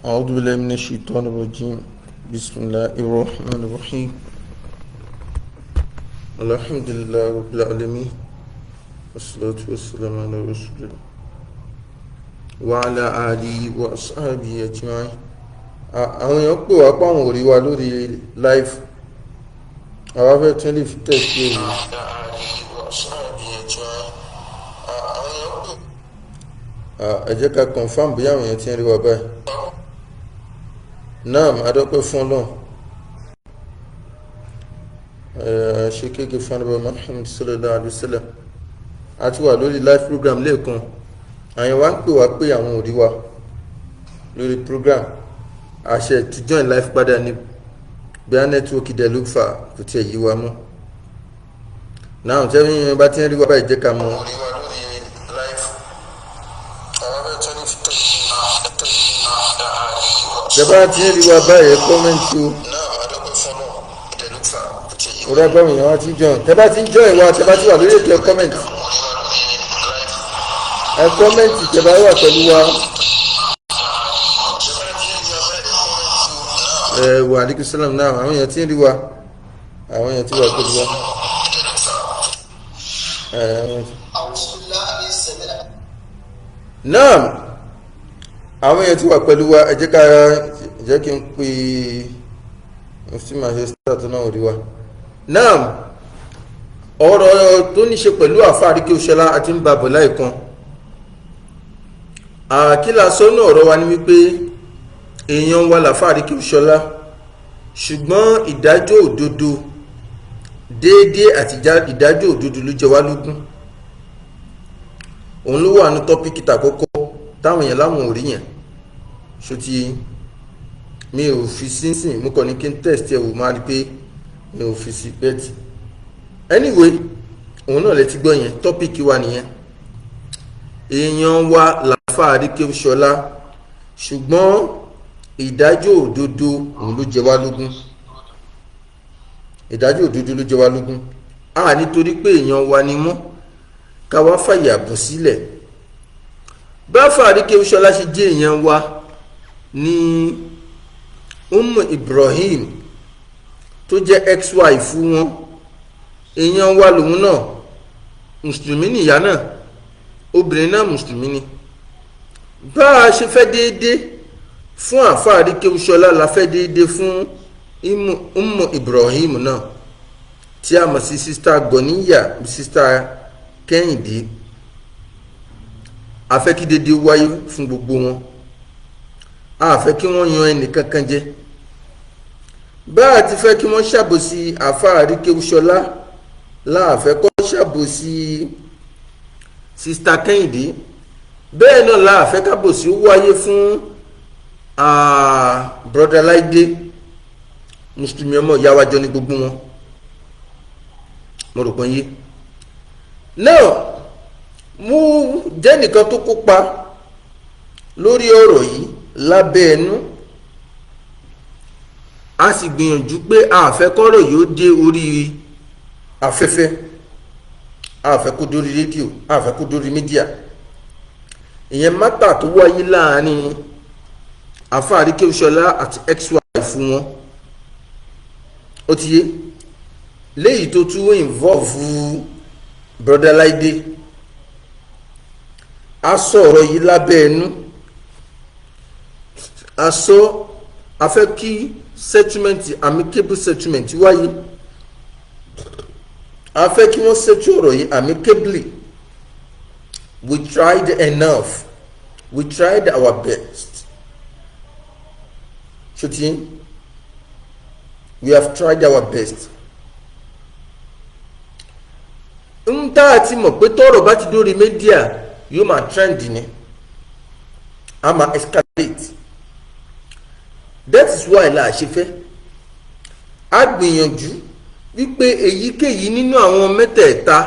أعوذ بالله من الشيطان الرجيم. بسم الله الرحمن الرحيم. الحمد لله رب العالمين والصلاة والسلام على رسول الله وعلى آله وأصحابه أجمعين. àwọn èèyàn pè wá páwọn ò rí wa lórí live, àwa fẹ́ tún lè fi tẹ̀sí èyí. ẹ jẹ́ ká confam bóyá àwọn èèyàn ti ń rí wa báyìí. Naam, adọ́pẹ́ fún Ọlọ́run. Ṣe kéèké fún Ànábì Muhammad sallallahu alaihi wasallam. A ti wà lórí live program lẹ́ẹ̀kan. Àyàn wá ń pè wá pé àwọn ò rí wa lórí program. Àṣẹ to join live padà ní bí a nẹ́tíwọ́kì dẹ̀ ló fà kò tiẹ̀ yí wa mọ́. Náà tẹ́lẹ̀ yẹn bá ti ń rí wa báyìí jẹ́ ká mọ̀. Jẹba ti ń rí wa báyìí kọ́mẹ́ntì o. Orí agbáwọn èèyàn wá ti join. Tẹ́bá ti ń join wa, tẹ́bá ti wà lórí ètò ẹ̀ kọ́mẹ́ntì. Ẹ kọ́mẹ́ntì tẹ́bá wà pẹ̀lú wa. Wa alaikum salam náà àwọn èèyàn ti ń rí wa. Àwọn èèyàn ti wà pẹ̀lú wa. Naam, àwọn èèyàn ti wà pẹ̀lú wa. Ẹ jẹ́ kí n pè mufti Manchester tó náà rí wa. Naam, ọ̀rọ̀ tó ní ṣe pẹ̀lú àfáà Arikehushola àti ń babọ̀ láìkan. Àkílà sọ́nà ọ̀rọ̀ wa ní wípé èèyàn wa làfáà Arikehushola, ṣùgbọ́n ìdájọ́ òdodo déédéé àti ìdájọ́ òdodo ló jẹ wá lógún. Òun ló wà ní tọ́píkì tàkọ́kọ́ táwọn èèyàn láwọn ò rí yẹn. Ṣó ti mi ò fi sínsìn, mo kàn ní kí n test ẹ̀ wò máa rí pé mi ò fi sí bẹ́ẹ̀tì. Anyway, òun náà lè ti gbọ́ yẹn, tọ́píkì wa nìyẹn. Èèyàn wa làfáà Arikehushola, ṣùgbọ́n ìdájọ́ òdodo òun ló jẹ wá lógún. Ìdájọ́ òdodo ló jẹ wá lógún. Nítorí pé èèyàn wa ni mọ́ ká wá fàyè àbò sílẹ̀. Báfà Arikehushola ṣe jẹ́ èèyàn wa ní Ibrahim tó jẹ́ ex-wife wọn, èèyàn wa lòun náà, mùsùlùmí nìyá náà, obìnrin náà mùsùlùmí ni. Bá a ṣe fẹ́ déédéé fún àfáà Arikehushola la fẹ́ déédéé fún Ibrahim náà, tí a mọ̀ sí sista Goniya, sista Kẹ́hìndé. A fẹ́ kí déédéé wáyé fún gbogbo wọn. A fẹ́ kí wọ́n yan ẹnì kankan jẹ. Bá a ti fẹ́ kí wọ́n ṣàbòsí àfáà Arikehushola, láàfẹ́ kọ́ ṣàbòsí sista Kẹ́hìndé. Bẹ́ẹ̀ náà láàfẹ́ kábòsí ó wáyé fún brother Laide, mùsùlùmí ọmọ ìyá wa jọ ní gbogbo wọn. Mo rò pé yé. Náà mo jẹ́ nìkan tó kópa lórí ọ̀rọ̀ yìí lábẹ́ ẹnu. A sì gbìyànjú pé a fẹ́ kọ́rọ̀ yóò dé orí afẹ́fẹ́, a fẹ́ kó dórí rédíò, a fẹ́ kó dórí mídíà. Ìyẹn mátà tó wáyé láàárín àfáà Arikehushola àti ex-wife wọn, ó ti yé, léyìí tó tún involve brother Laide. A sọ ọ̀rọ̀ yìí lábẹ́ ẹnu. A fẹ́ kí settlement, amicable settlement wáyé. A fẹ́ kí wọ́n settle ọ̀rọ̀ yìí amicably. We tried enough. We tried our best. Ṣùtì, we have tried our best. Ń tá àti mọ̀ pé tọ́rọ̀ bá ti dórí mídíà yóò máa trend ni, a máa escalate. That is why la ṣe fẹ́ a gbìyànjú wípé èyíkéyìí nínú àwọn mẹ́tẹ̀ẹ̀ta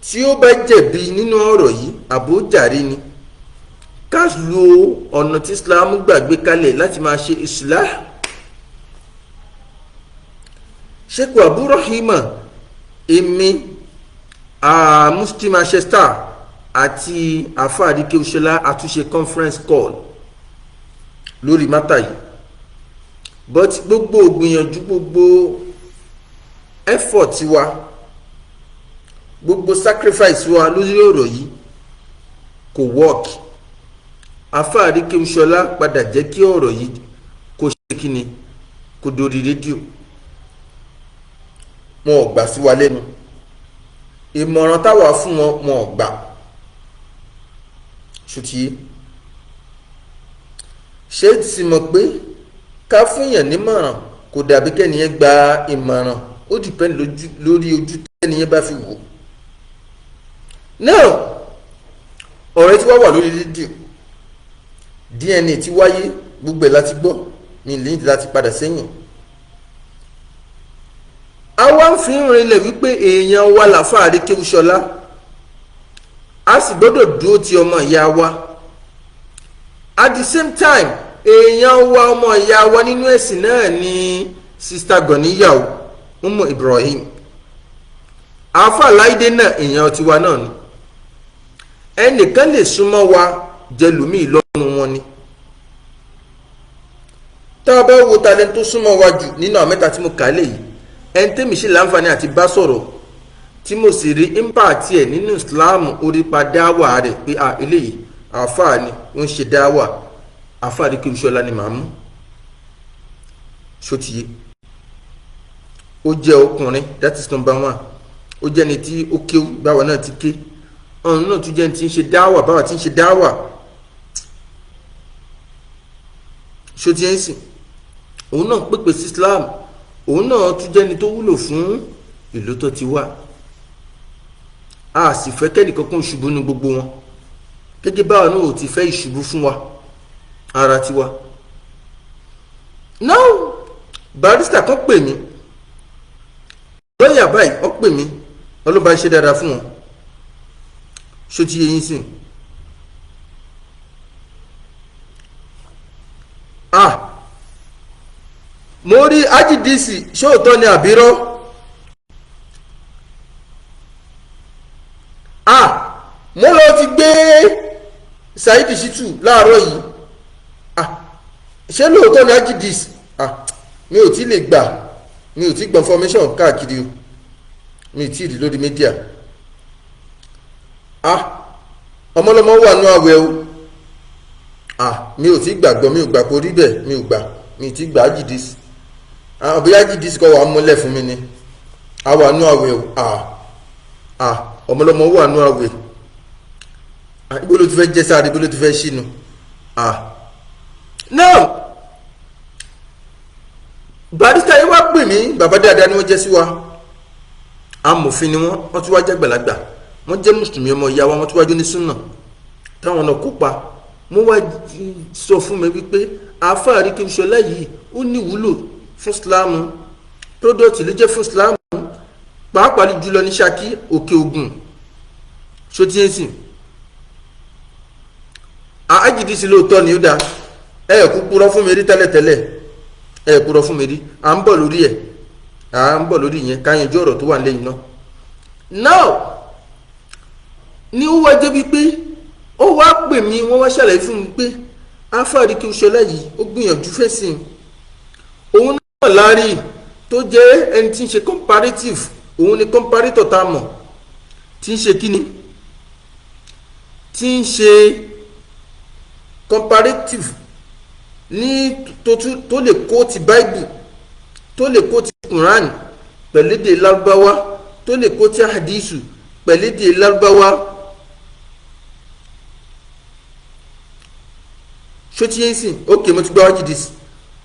tí ó bá jẹ̀bi nínú ọ̀rọ̀ yìí àbójàre ni, ká lo ọ̀nà tí Islam gbàgbé kalẹ̀ láti máa ṣe islah. Sheikh Abu Rahima, èmi, Mufti Manchester àti àfa Arikehushola àtúnṣe conference call lórí mátà yìí, but gbogbo ògbìyànjú, gbogbo effort wa, gbogbo sacrifice wa lórí ọ̀rọ̀ yìí kò work. àfa Arikehushola padà jẹ́ kí ọ̀rọ̀ yìí kó ṣe kíni, kó dórí rédíò. wọn ò gbà sí wa lẹ́nu, ìmọ̀ràn táwa fún wọn wọn ò gbà. ṣùtì ṣé ti mọ̀ pé ká fún yàn nímọ̀ràn kò dàbí kẹ́niyẹn gba ìmọ̀ràn, ó dìpẹ́ndì lórí ojú tẹ́niyẹn bá fi wò. náà ọ̀rẹ́ tí wá wà lórí rédíò, DNA ti wáyé, gbogbo ẹ̀ láti gbọ́, ní ìlẹ́yìn láti padà sẹ́yìn. àwa ń fi rinlẹ̀ wípé èèyàn wa làfà Arikehushola, a sì gbọ́dọ̀ dúró ti ọmọ ìyá wa. at the same time èèyàn wa, ọmọ ìyá wa nínú ẹ̀sìn náà ni sista Iyawo Ibrahim. àfà Laide náà èèyàn tiwa náà ni. ẹnìkan lè súnmọ́ wa jẹlùmí lọ́nu wọn ni. tá a bá wo talent tó súnmọ́ wa jù nínú àwọn mẹ́ta tí mo kà á lè yìí, ẹni tẹ́mi ṣe láǹfààní àti bá sọ̀rọ̀ tí mo sì rí impact ẹ̀ nínú Islam, orípa dáwà rẹ̀ pé eléyìí àáfàá ni ó ń ṣe dáwà, àáfàá Arikehushola ni màá mú. ṣòtìyé ó jẹ́ ọkùnrin, that is number one. ó jẹ́ ẹni tí ó kéwú báwa náà ti ké, ọ̀run náà tún jẹ́ ẹni tí ń ṣe dáwà báwa ti ń ṣe dáwà. ṣòtìyé ń sìn, òun náà pèpè sí Islam, òun náà tún jẹ́ ẹni tó wúlò fún ìlú tó ti wá. a sì fẹ́ kẹ́nìkankan ṣubú ní gbogbo wọn, gẹ́gẹ́ báwa náà ò ti fẹ́ ìṣubú fún wa ara tiwa. now barista kan pè mí, lọ́ọ̀yà báyìí ó pè mí, ọlọ́ba ṣe dáadáa fún wọn. ṣó ti yé yín sìn? mo rí ájídíìsì, ṣóòótọ́ ni àbírọ́? mo lọ ti gbé Saheed Shittu láàárọ̀ yìí. ṣé lóòótọ́ ni ájídíìsì? mi ò tí lè gbà, mi ò tí gbọ́ information káàkiri o, mi ò tí rí lórí mídíà. ọmọlọmọ wà nú àwẹ̀ o. mi ò tí gbàgbọ́, mi ò gbà kó rí bẹ́ẹ̀, mi ò gbà, mi ò tí gbà ájídíìsì. bóyá ájídíìsì kọ́ wà á múlẹ̀ fún mi ni. a wà nú àwẹ̀ o. ọmọlọmọ wà nú àwẹ̀. ibo ló ti fẹ́ jẹ́ sáré, ibo ló ti fẹ́ ṣínú. now barista yìí wá pè mí, bàbá dáadáa ni wọ́n jẹ́ sí wa, amòfin ni wọ́n tún wá jẹ́ gbàlagbà, wọ́n jẹ́ mùsùlùmí ọmọ ìyá wa, wọ́n tún wá jó ní súnà táwọn náà kópa. mo wá sọ fún mi wípé àáfà Arikehushola yìí ó ní ìwúlò fún Islam, product ló jẹ́ fún Islam, pàápàá jùlọ ní Saki Òkè Ògùn. ṣó tí ń sìn? ájídíìsì lóòótọ́ ni ó dáa, kú purọ́ fún mi rí tẹ́lẹ̀tẹ́lẹ̀, purọ́ fún mi rí. à ń bọ̀ lórí ẹ̀, à ń bọ̀ lórí ìyẹn ká yanjú ọ̀rọ̀ tó wà lẹ́yìn náà. now ni ó wá jẹ́ wípé ó wá pè mí, wọ́n wá ṣàlàyé fún mi pé àáfà Arikehushola yìí ó gbìyànjú fẹ́sìn. òun náà láàrí tó jẹ́ ẹni tí ń ṣe comparative, òun ni comparator tá a mọ̀, tí ń ṣe kíni, tí ń ṣe comparative ní tó lè kó ti Bible, tó lè kó ti Quran pẹ̀lú èdè Lárúbáwá, tó lè kó ti hadithu pẹ̀lú èdè Lárúbáwá. ṣó ti yé sìn? ok, mo ti gbá wájú dis.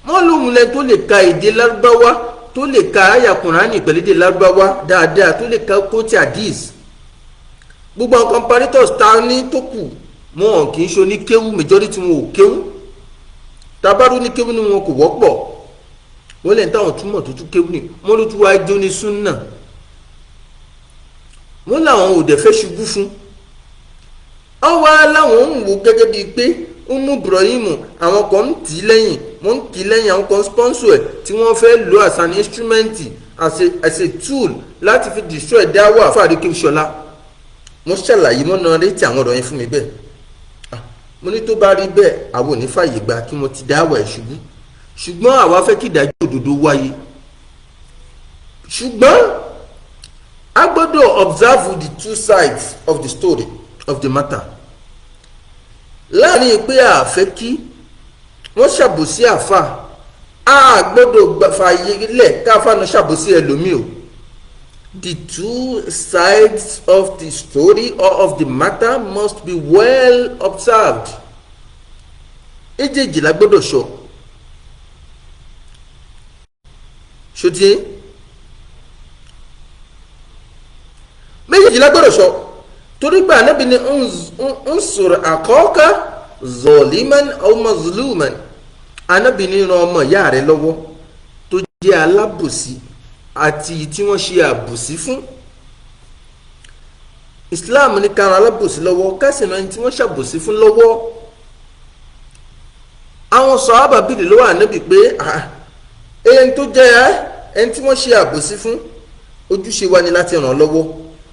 wọ́n lóhun lẹ tó lè ka èdè Lárúbáwá, tó lè ka àyà Kùránì pẹ̀lú èdè Lárúbáwá dáadáa, tó lè ka kó ti hadith. gbogbo àwọn comparators ta ní tó kù wọn kì í ṣe ní kéwú, majority wọn ò kéwú. tabaru ní kéwú ni wọn kò wọ́pọ̀, wọ́n lẹ́yìn táwọn túmọ̀ tó tún kéwú ni wọ́n ló tún wá jó ní súnà. wọ́n làwọn ò dẹ̀ fẹ́ ṣubú fún. wọ́n wá láwọn ń wò gẹ́gẹ́ bíi pé Ibrahim àwọn kan ń tì í lẹ́yìn, wọ́n ń tì í lẹ́yìn, àwọn kan sponsor ẹ̀ tí wọ́n fẹ́ lo as an instrument, as a tool láti fi destroy dáwà àáfà Arikehushola. mo ṣàlàyé mọ́nà rétí àwọn ọ̀rọ̀ yẹn fún mi bẹ́ẹ̀. Mo ní tó bá rí bẹ́ẹ̀ àwọn ò ní fàyè gbà kí mo ti dáwọ̀ ẹ̀ ṣubú, ṣùgbọ́n àwa fẹ́ kí ìdájọ́ òdodo wáyé. Ṣùgbọ́n a gbọ́dọ̀ observe the two sides of the story of the matter. Láàrin pé a fẹ́ kí wọ́n ṣàbòsí àfà, a gbọ́dọ̀ fàyè lẹ̀ káfà náà ṣàbòsí ẹlòmíì o. The two sides of the story or of the matter must be well observed. Èjèèjì la gbọ́dọ̀ sọ. Ṣòtí méjèèjì la gbọ́dọ̀ sọ torí pé Ànábì ní unsur akhaka zaliman aw mazluman. Ànábì ní ran ọmọ ìyá rẹ lọ́wọ́ tó jẹ́ alábòsí àti tí wọ́n ṣe àbòsí fún. Islam ní ká ran alábòsí lọ́wọ́ ká sì ran ẹni tí wọ́n ṣàbòsí fún lọ́wọ́. Àwọn sàhábà bìrì lọ́wọ́ Ànábì pé ẹni tó jẹ́ ẹni tí wọ́n ṣe àbòsí fún ojúṣe wa ni láti ràn lọ́wọ́.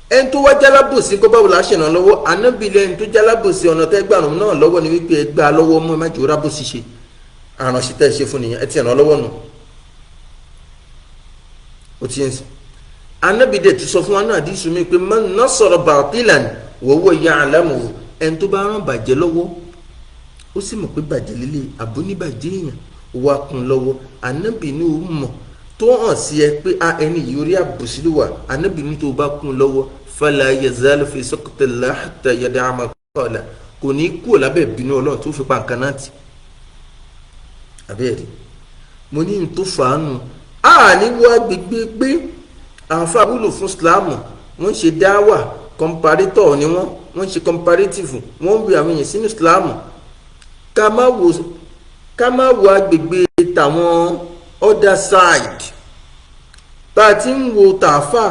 Ẹni tó wá jálábòsí kó báwo la ṣe ràn lọ́wọ́. Ànábì lẹ́ni tó jálábòsí ọ̀nà tẹ́ gbà ràn náà lọ́wọ́ ni wípé ẹ gbà lọ́wọ́ mọ́ ẹ má jò rábòsí ṣe. Àránṣẹ́ tẹ́ ṣe fún nìyẹn ẹ ti ràn lọ́wọ́ nù. Ó ti ń sìn. Ànábì dẹ̀ ti sọ fún wa náà àdìsú mi pé man nasara batilan wa huwa ya'lamu. Ẹni tó bá ràn bàjẹ́ lọ́wọ́ ó sì mọ̀ pé bàjẹ́ lélẹ̀ àbóníbàjẹ́ èèyàn wà kún lọ́wọ́. Ànábì ní ó mọ̀ tó hàn sí ẹ pé ẹni yìí orí àbòsí ló wà. Ànábì ní tó bá kún lọ́wọ́ fala yazalu fi saqatillah hatta yada'a ma qala. Kò ní kúrò lábẹ́ ìbínú Ọlọ́run tó fi pa nǹkan náà tì. Àbẹ́ẹ̀rí mo ní tó fàánù níwọ agbègbè pé àǹfà wúlò fún Ìsìlámù. Wọ́n ṣe dáwà comparator ni wọ́n ṣe comparative, wọ́n ń wí àwọn èèyàn sínú Ìsìlámù. Ká má wo agbègbè tàwọn other side. Bá a ti ń wo tààfà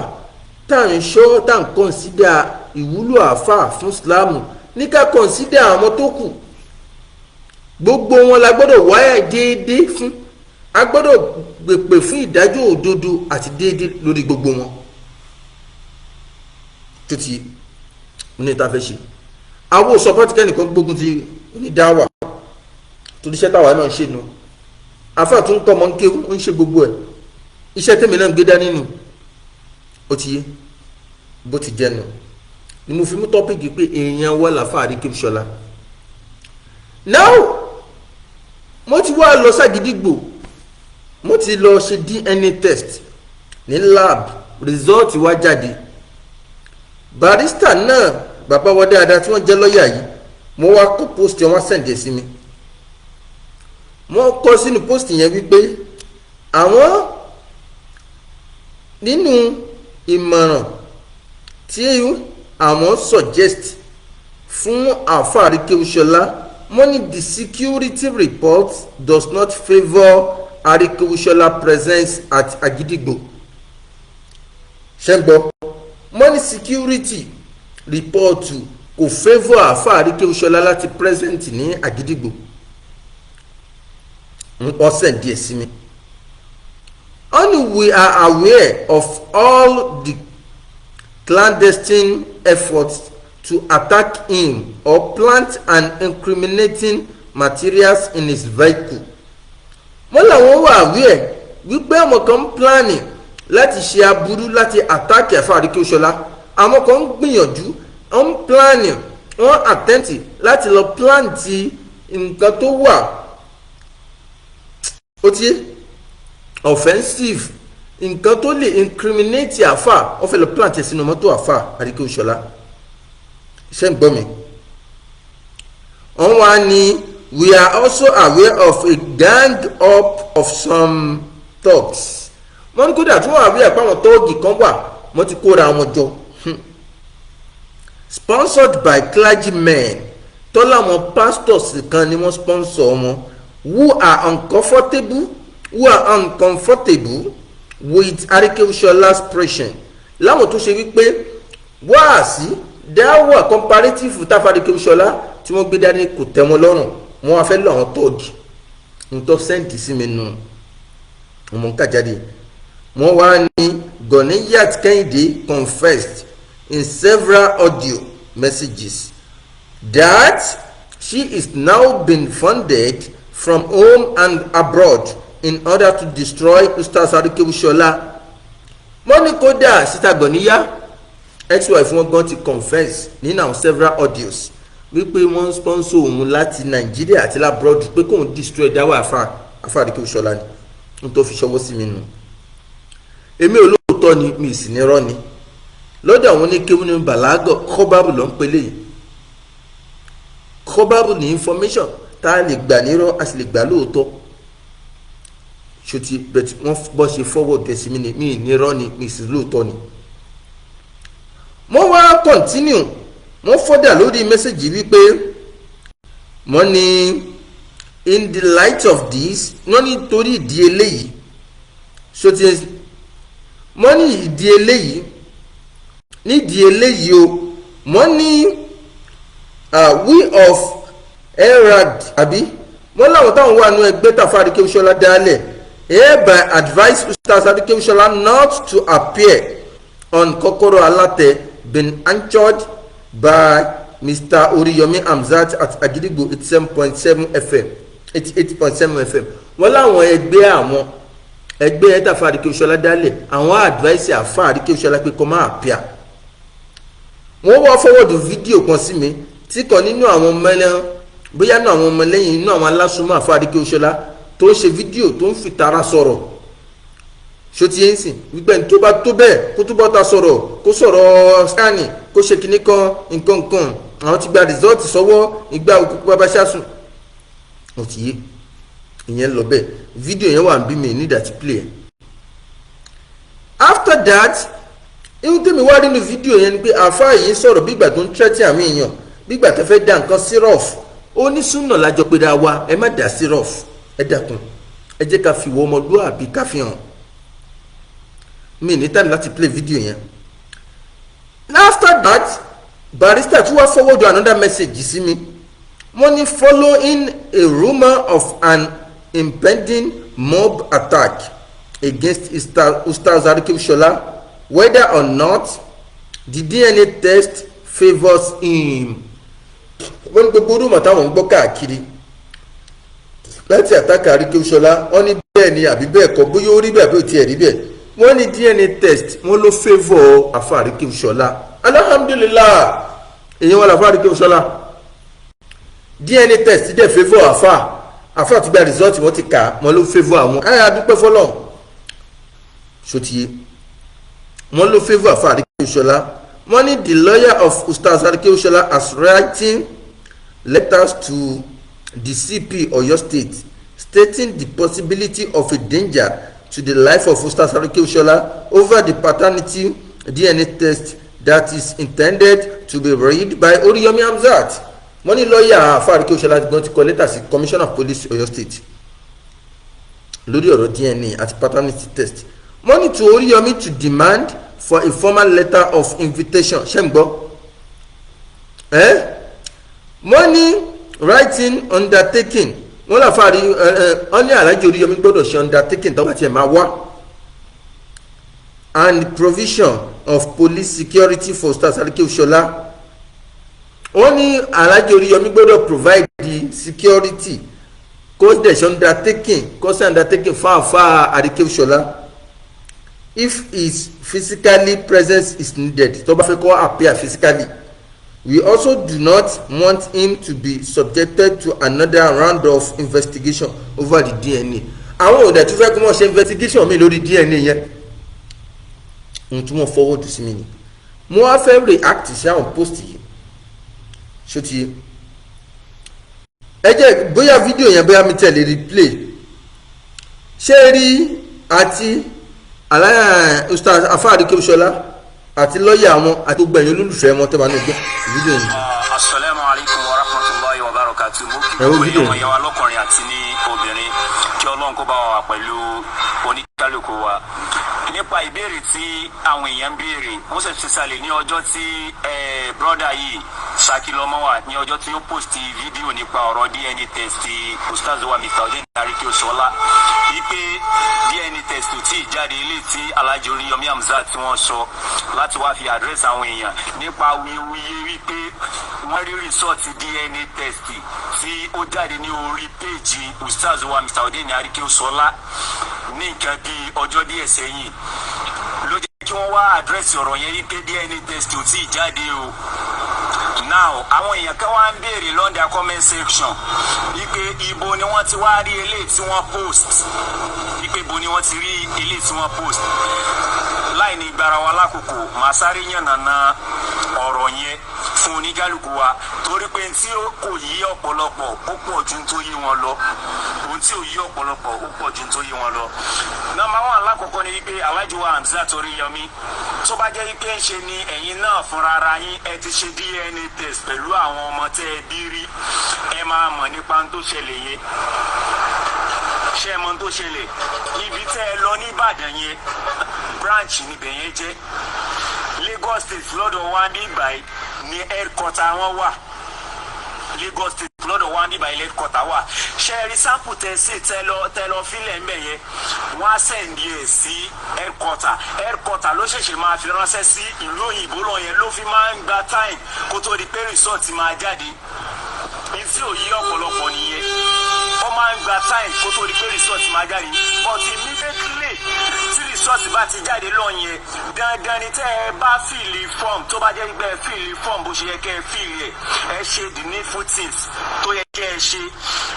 tá à ń ṣọ́ tá à ń consider ìwúlò àfà fún Ìsìlámù ní ká consider àwọn tó kù. Gbogbo wọn la gbọ́dọ̀ wáyà déédéé fún. A gbọ́dọ̀ gbèpè fún ìdájọ́ òdodo àti déédéé lórí gbogbo wọn. Tó ti ní ìta fẹ́ ṣe. Àwọn òṣọ́pọ̀ tí kẹ́nìkan gbógun ti onídáwà tó díṣẹ́ táwa náà ṣe nu. Àfáà tó ń tọ́ ọmọ ń kéwú ń ṣe gbogbo ẹ̀. Iṣẹ́ tèmi náà ń gbé dání nù. Ó ti yé bó ti jẹ́ nù. Ni mo fi mú tọ́pìkì pé èèyàn wà láfáà Arikehushola. Now mo ti wá lọ ságídígbò, mo ti lọ ṣe DNA test ní lab, result wá jáde. Barrister náà bàbá wa dáadáa tí wọ́n jẹ́ lọ́ọ̀yà yìí, mo wá kó post yẹn wá sẹ̀ǹdẹ̀ sí mi. Wọ́n kọ sínú post yẹn wípé àwọn nínú ìmọ̀ràn tí àwọn suggest fún àfáà Arikehushola, money the security report does not favour Arikehushola presence at Agidigbo. Ṣẹ́gbọ́ money security report kò favour àfáà Arikehushola láti present ní Agidigbo. Wọ́n send díẹ̀ sí mi. Only we are aware of all the clandestine efforts to attack him or plant and incriminating materials in his vehicle. Wọ́n làwọn wà aware wípé àwọn kan ń planning láti ṣe aburú láti attack àfáà Arikehushola. Àwọn kan ń gbìyànjú ń planning wọ́n attempt láti lọ plant nǹkan tó wà ó ti offensive, nǹkan tó lè incriminate àfáà wọ́n fẹ́ lọ plant ẹ̀ sínú mọ́tò àfáà Arikehushola. Ṣé ń gbọ́ mi? Wọ́n wá ní we are also aware of a gang up of some thugs. Wọ́n ní kódà tí wọ́n wà wíyà pé àwọn tóògì kan wà wọ́n ti kóra wọn jọ. Sponsored by clergymen tó láwọn pastors kan ni wọ́n sponsor wọn who are uncomfortable with Arikehushola's preaching. Láwọn tó ṣe wípé wáàsí dáwà comparative táfà Arikehushola tí wọ́n gbé dání kò tẹ́ wọn lọ́rùn, wọ́n wá fẹ́ lọ àwọn tóògì nítọ́ sẹ́ǹtì sí mi nù ọmọ nǹka jáde. Wọ́n wá ní Goniyat Kehinde confessed in several audio messages that she is now being funded from home and abroad in order to destroy Ustaz Arikehushola. wọ́n ní kódà síta gbọ̀níyá ex-wife wọn gan ti confess nínú àwọn several audios wípé wọ́n sponsor òun láti Nàìjíríà àti labroad pé kóun destroy dáwọ́ àfa Arikehushola ni n tó fi ṣọwọ́ sí mi nù. èmi olóòótọ́ ni mi sì ní rọ́ ni lọ́dọ̀ àwọn oníkéwú ní bàlágọ̀ kọ́bábù ló ń pelé yìí. kọ́bábù ní information tá a lè gbà nírọ́ a sì lè gbà lóòótọ́ ṣòtì bẹ̀tì wọ́n bọ́ ṣe forward ẹ̀sìn mi ni mi nírọ́ ni mi sì lóòótọ́ ni. mo wá continue mo fọ́dà lórí mẹ́sẹ̀gì wípé mo ní in the light of this wọ́n ní torí ìdí eléyìí ṣòtì mo ní ìdí eléyìí nídìí eléyìí o wọ́n ní we of erad àbí wọ́n láwọn táwọn wà nínú ẹgbẹ́ tàfà Arikehushola dálẹ̀ hereby advise Ustaz Arikehushola not to appear on Kokoro Alate been anchored by Mr. Oriyomi Hamzat at Agidigbo 87.7 FM 88.7 FM. wọ́n láwọn ẹgbẹ́ tàfà Arikehushola dálẹ̀ àwọn advice àfà Arikehushola pé kó má appear. wọ́n wá fọwọ́dù fídíò kan sí mi tí kan nínú àwọn ọmọ ẹlẹ́yìn bóyá náà àwọn ọmọ ẹlẹ́yìn inú àwọn alásùnmọ́ àfa Arikehushola tó ń ṣe fídíò tó ń fi tara sọ̀rọ̀ ṣòtí yẹn sìn wípé tó bá tó bẹ́ẹ̀ kó tó bọ́ ta sọ̀rọ̀ kó sọ̀rọ̀ scanny kó ṣe kinní kan nǹkan àwọn ti gba result sọ́wọ́ ìgbà òkú bàbá ṣáṣùn ó ti yé ìyẹn lọ bẹ́ẹ̀ fídíò yẹn wà ń bí mi nídàá ti play ẹ̀. after that ihun tèmi wá nínú fídíò yẹn ni pé àáfàá yìí sọ̀rọ̀ bí ìgbà tó ń tẹ́tí àmì èèyàn bí ìgbà tó fẹ́ dá nǹkan sírọ̀f ó ní súnà lájọ pé dá wa ẹ má dá sírọ̀f ẹ dákun ẹ jẹ́ ká fi wọ ọmọlúwàbí ká fi hàn mi ní time láti play fídíò yẹn. after that barrister tún wá forward another message sí mi wọ́n ní following a rumour of an impending mob attack against Ustaz Arikehushola, whether or not the DNA test favours him. wọ́n ní gbogbo rúmọ̀ táwọn ń gbọ́ káàkiri láti àtàkà Arikehushola wọ́n ní bẹ́ẹ̀ ni àbí bẹ́ẹ̀ kọ́ bóyá ó rí bẹ́ẹ̀ àbí ó tiẹ̀ rí bẹ́ẹ̀ wọ́n ní DNA test wọ́n ló favour àfa Arikehushola. alhamdulillah èyí wọn làfa Arikehushola DNA test dẹ̀ favour àfa ti gba result wọ́n ti kà wọ́n ló favour àwọn ayé adúpẹ́ fọlọ́ sotiye wọ́n ló favour àfa Arikehushola. wọ́n ní the lawyer of Ustaz Arikehushola has writing letters to the CP Oyo State stating the possibility of a danger to the life of Ustaz Arikehushola over the paternity DNA test that is intended to be read by Oriyomi Hamzat. wọ́n ní lọ́ọ̀yà àfa Arikehushola gbọ́n ti kọ lẹ́tà sí commissioner of police Oyo State lórí ọ̀rọ̀ DNA àti paternity test. wọ́n ní to Oriyomi to demand for a formal letter of invitation ṣe ń gbọ́ wọ́n ní writing undertaking wọ́n là fàárí wọ́n ní Alhaji Oriyomi gbọ́dọ̀ ṣe undertaking tó bá tiẹ̀ máa wá and provision of police security for Ustaz Arikehushola. wọ́n ní Alhaji Oriyomi gbọ́dọ̀ provide the security kó dẹ̀ ṣe undertaking fáfá Arikehushola if his physically presence is needed tó bá fẹ́ kó appear physically. We also do not want him to be subjected to another round of investigation over the DNA. àwọn òdà tó fẹ́ kó wọ́n ṣe investigation mi lórí DNA yẹn ohun tí wọ́n forward sí mi ni mo wá fẹ́ react sí àwọn post yìí ṣó ti ẹ jẹ́ bóyá fídíò yẹn bóyá mi tẹ̀lé replay ṣé rí àti Ustaz àfáà Arikehushola àti lọ́ọ̀yà wọn àti gbogbo ẹ̀yin olólùfẹ́ wọn tẹ́ bá ní gbọ́ fídíò yìí. Assalamu alaikum wa rahmatullahi wa barakatuh. mo kí gbogbo èèyàn ọmọ ìyá wa lọ́kùnrin àti ní obìnrin kí Ọlọ́run kó bá wa pẹ̀lú oníkálukú wa. nípa ìbéèrè tí àwọn èèyàn ń béèrè wọ́n sì ti sàlẹ̀ ní ọjọ́ tí brọ́dà yìí Saki lọ́mọ wa ní ọjọ́ tí ó post fídíò nípa ọ̀rọ̀ DNA test Ustaz wa Mr. Arikehushola wípé DNA test ò tí ì jáde ilé tí Alhaji Oríyọmí Hamzat tí wọ́n sọ láti wá fi àdírẹ́sì àwọn èèyàn nípa wíwúyé wípé wọ́n rí rìsọ́ọ̀tì DNA test tí ó jáde ní orí péèjì ustaz wa Mr. Odeni Arikehushola ní nǹkan bíi ọjọ́ díẹ̀ sẹ́yìn ló jẹ́ kí wọ́n wá àdírẹ́sì ọ̀rọ̀ yẹn wípé DNA test ò tí ì jáde o. Now àwọn èèyàn kan wá ń béèrè lọ́ndà comment section wípé ibo ni wọ́n ti wá rí eléyìí tí wọ́n post wípé ibo ni wọ́n ti rí eléyìí tí wọ́n post láì ní gbára wa lákòókò màá sáré yànnàná ọ̀rọ̀ yẹn fún oníkálukú wa torí pé tí kò yí ọ̀pọ̀lọpọ̀ ó pọ̀ ju tó yí wọn lọ ohun tí ò yí ọ̀pọ̀lọpọ̀ ó pọ̀ ju tó yí wọn lọ. Number one alákọ̀ọ́kọ́ ni wípé Alhaji wa Hamzat Oríyọmí tó bá jẹ́ wípé ń ṣe ni ẹ̀yin náà fúnra ara yín ẹ ti ṣe DNA test pẹ̀lú àwọn ọmọ tẹ́ ẹ bí rí ẹ máa mọ̀ nípa ohun tó ṣẹlẹ̀ yẹn ṣé ẹ mọ̀ ohun tó ṣẹlẹ̀ ibi tẹ́ ẹ lọ ní Ìbàdàn yẹn branch níbẹ̀ yẹn jẹ́ Lagos State lọ́dọ̀ wa ní ìgbàyí ní headquarter wọn wà Lagos State lọ́dọ̀ wa ní ìgbàyí headquarter wà ṣe rí sample tẹ̀sí tẹ́lọ fílẹ̀ ń bẹ̀ yẹn wọ́n á sẹ̀ndí ẹ̀ sí headquarter ló ṣẹ̀ṣẹ̀ máa fi ránṣẹ́ sí ìlú òyìnbó lọ yẹn ló fi máa ń gba time kó tó di pé result máa jáde ní tí ò yí ọ̀pọ̀lọpọ̀ nìyẹn ó máa ń gba time kó tó di pé result máa jáde but immediately tí result bá ti jáde lọ yẹn dandan ni tẹ́ ẹ bá fìlì form tó bá jẹ́ pé ẹ fìlì form bó ṣe yẹ kẹ́ ẹ fìlì ẹ ṣe the needful things tó yẹ kẹ́ ẹ ṣe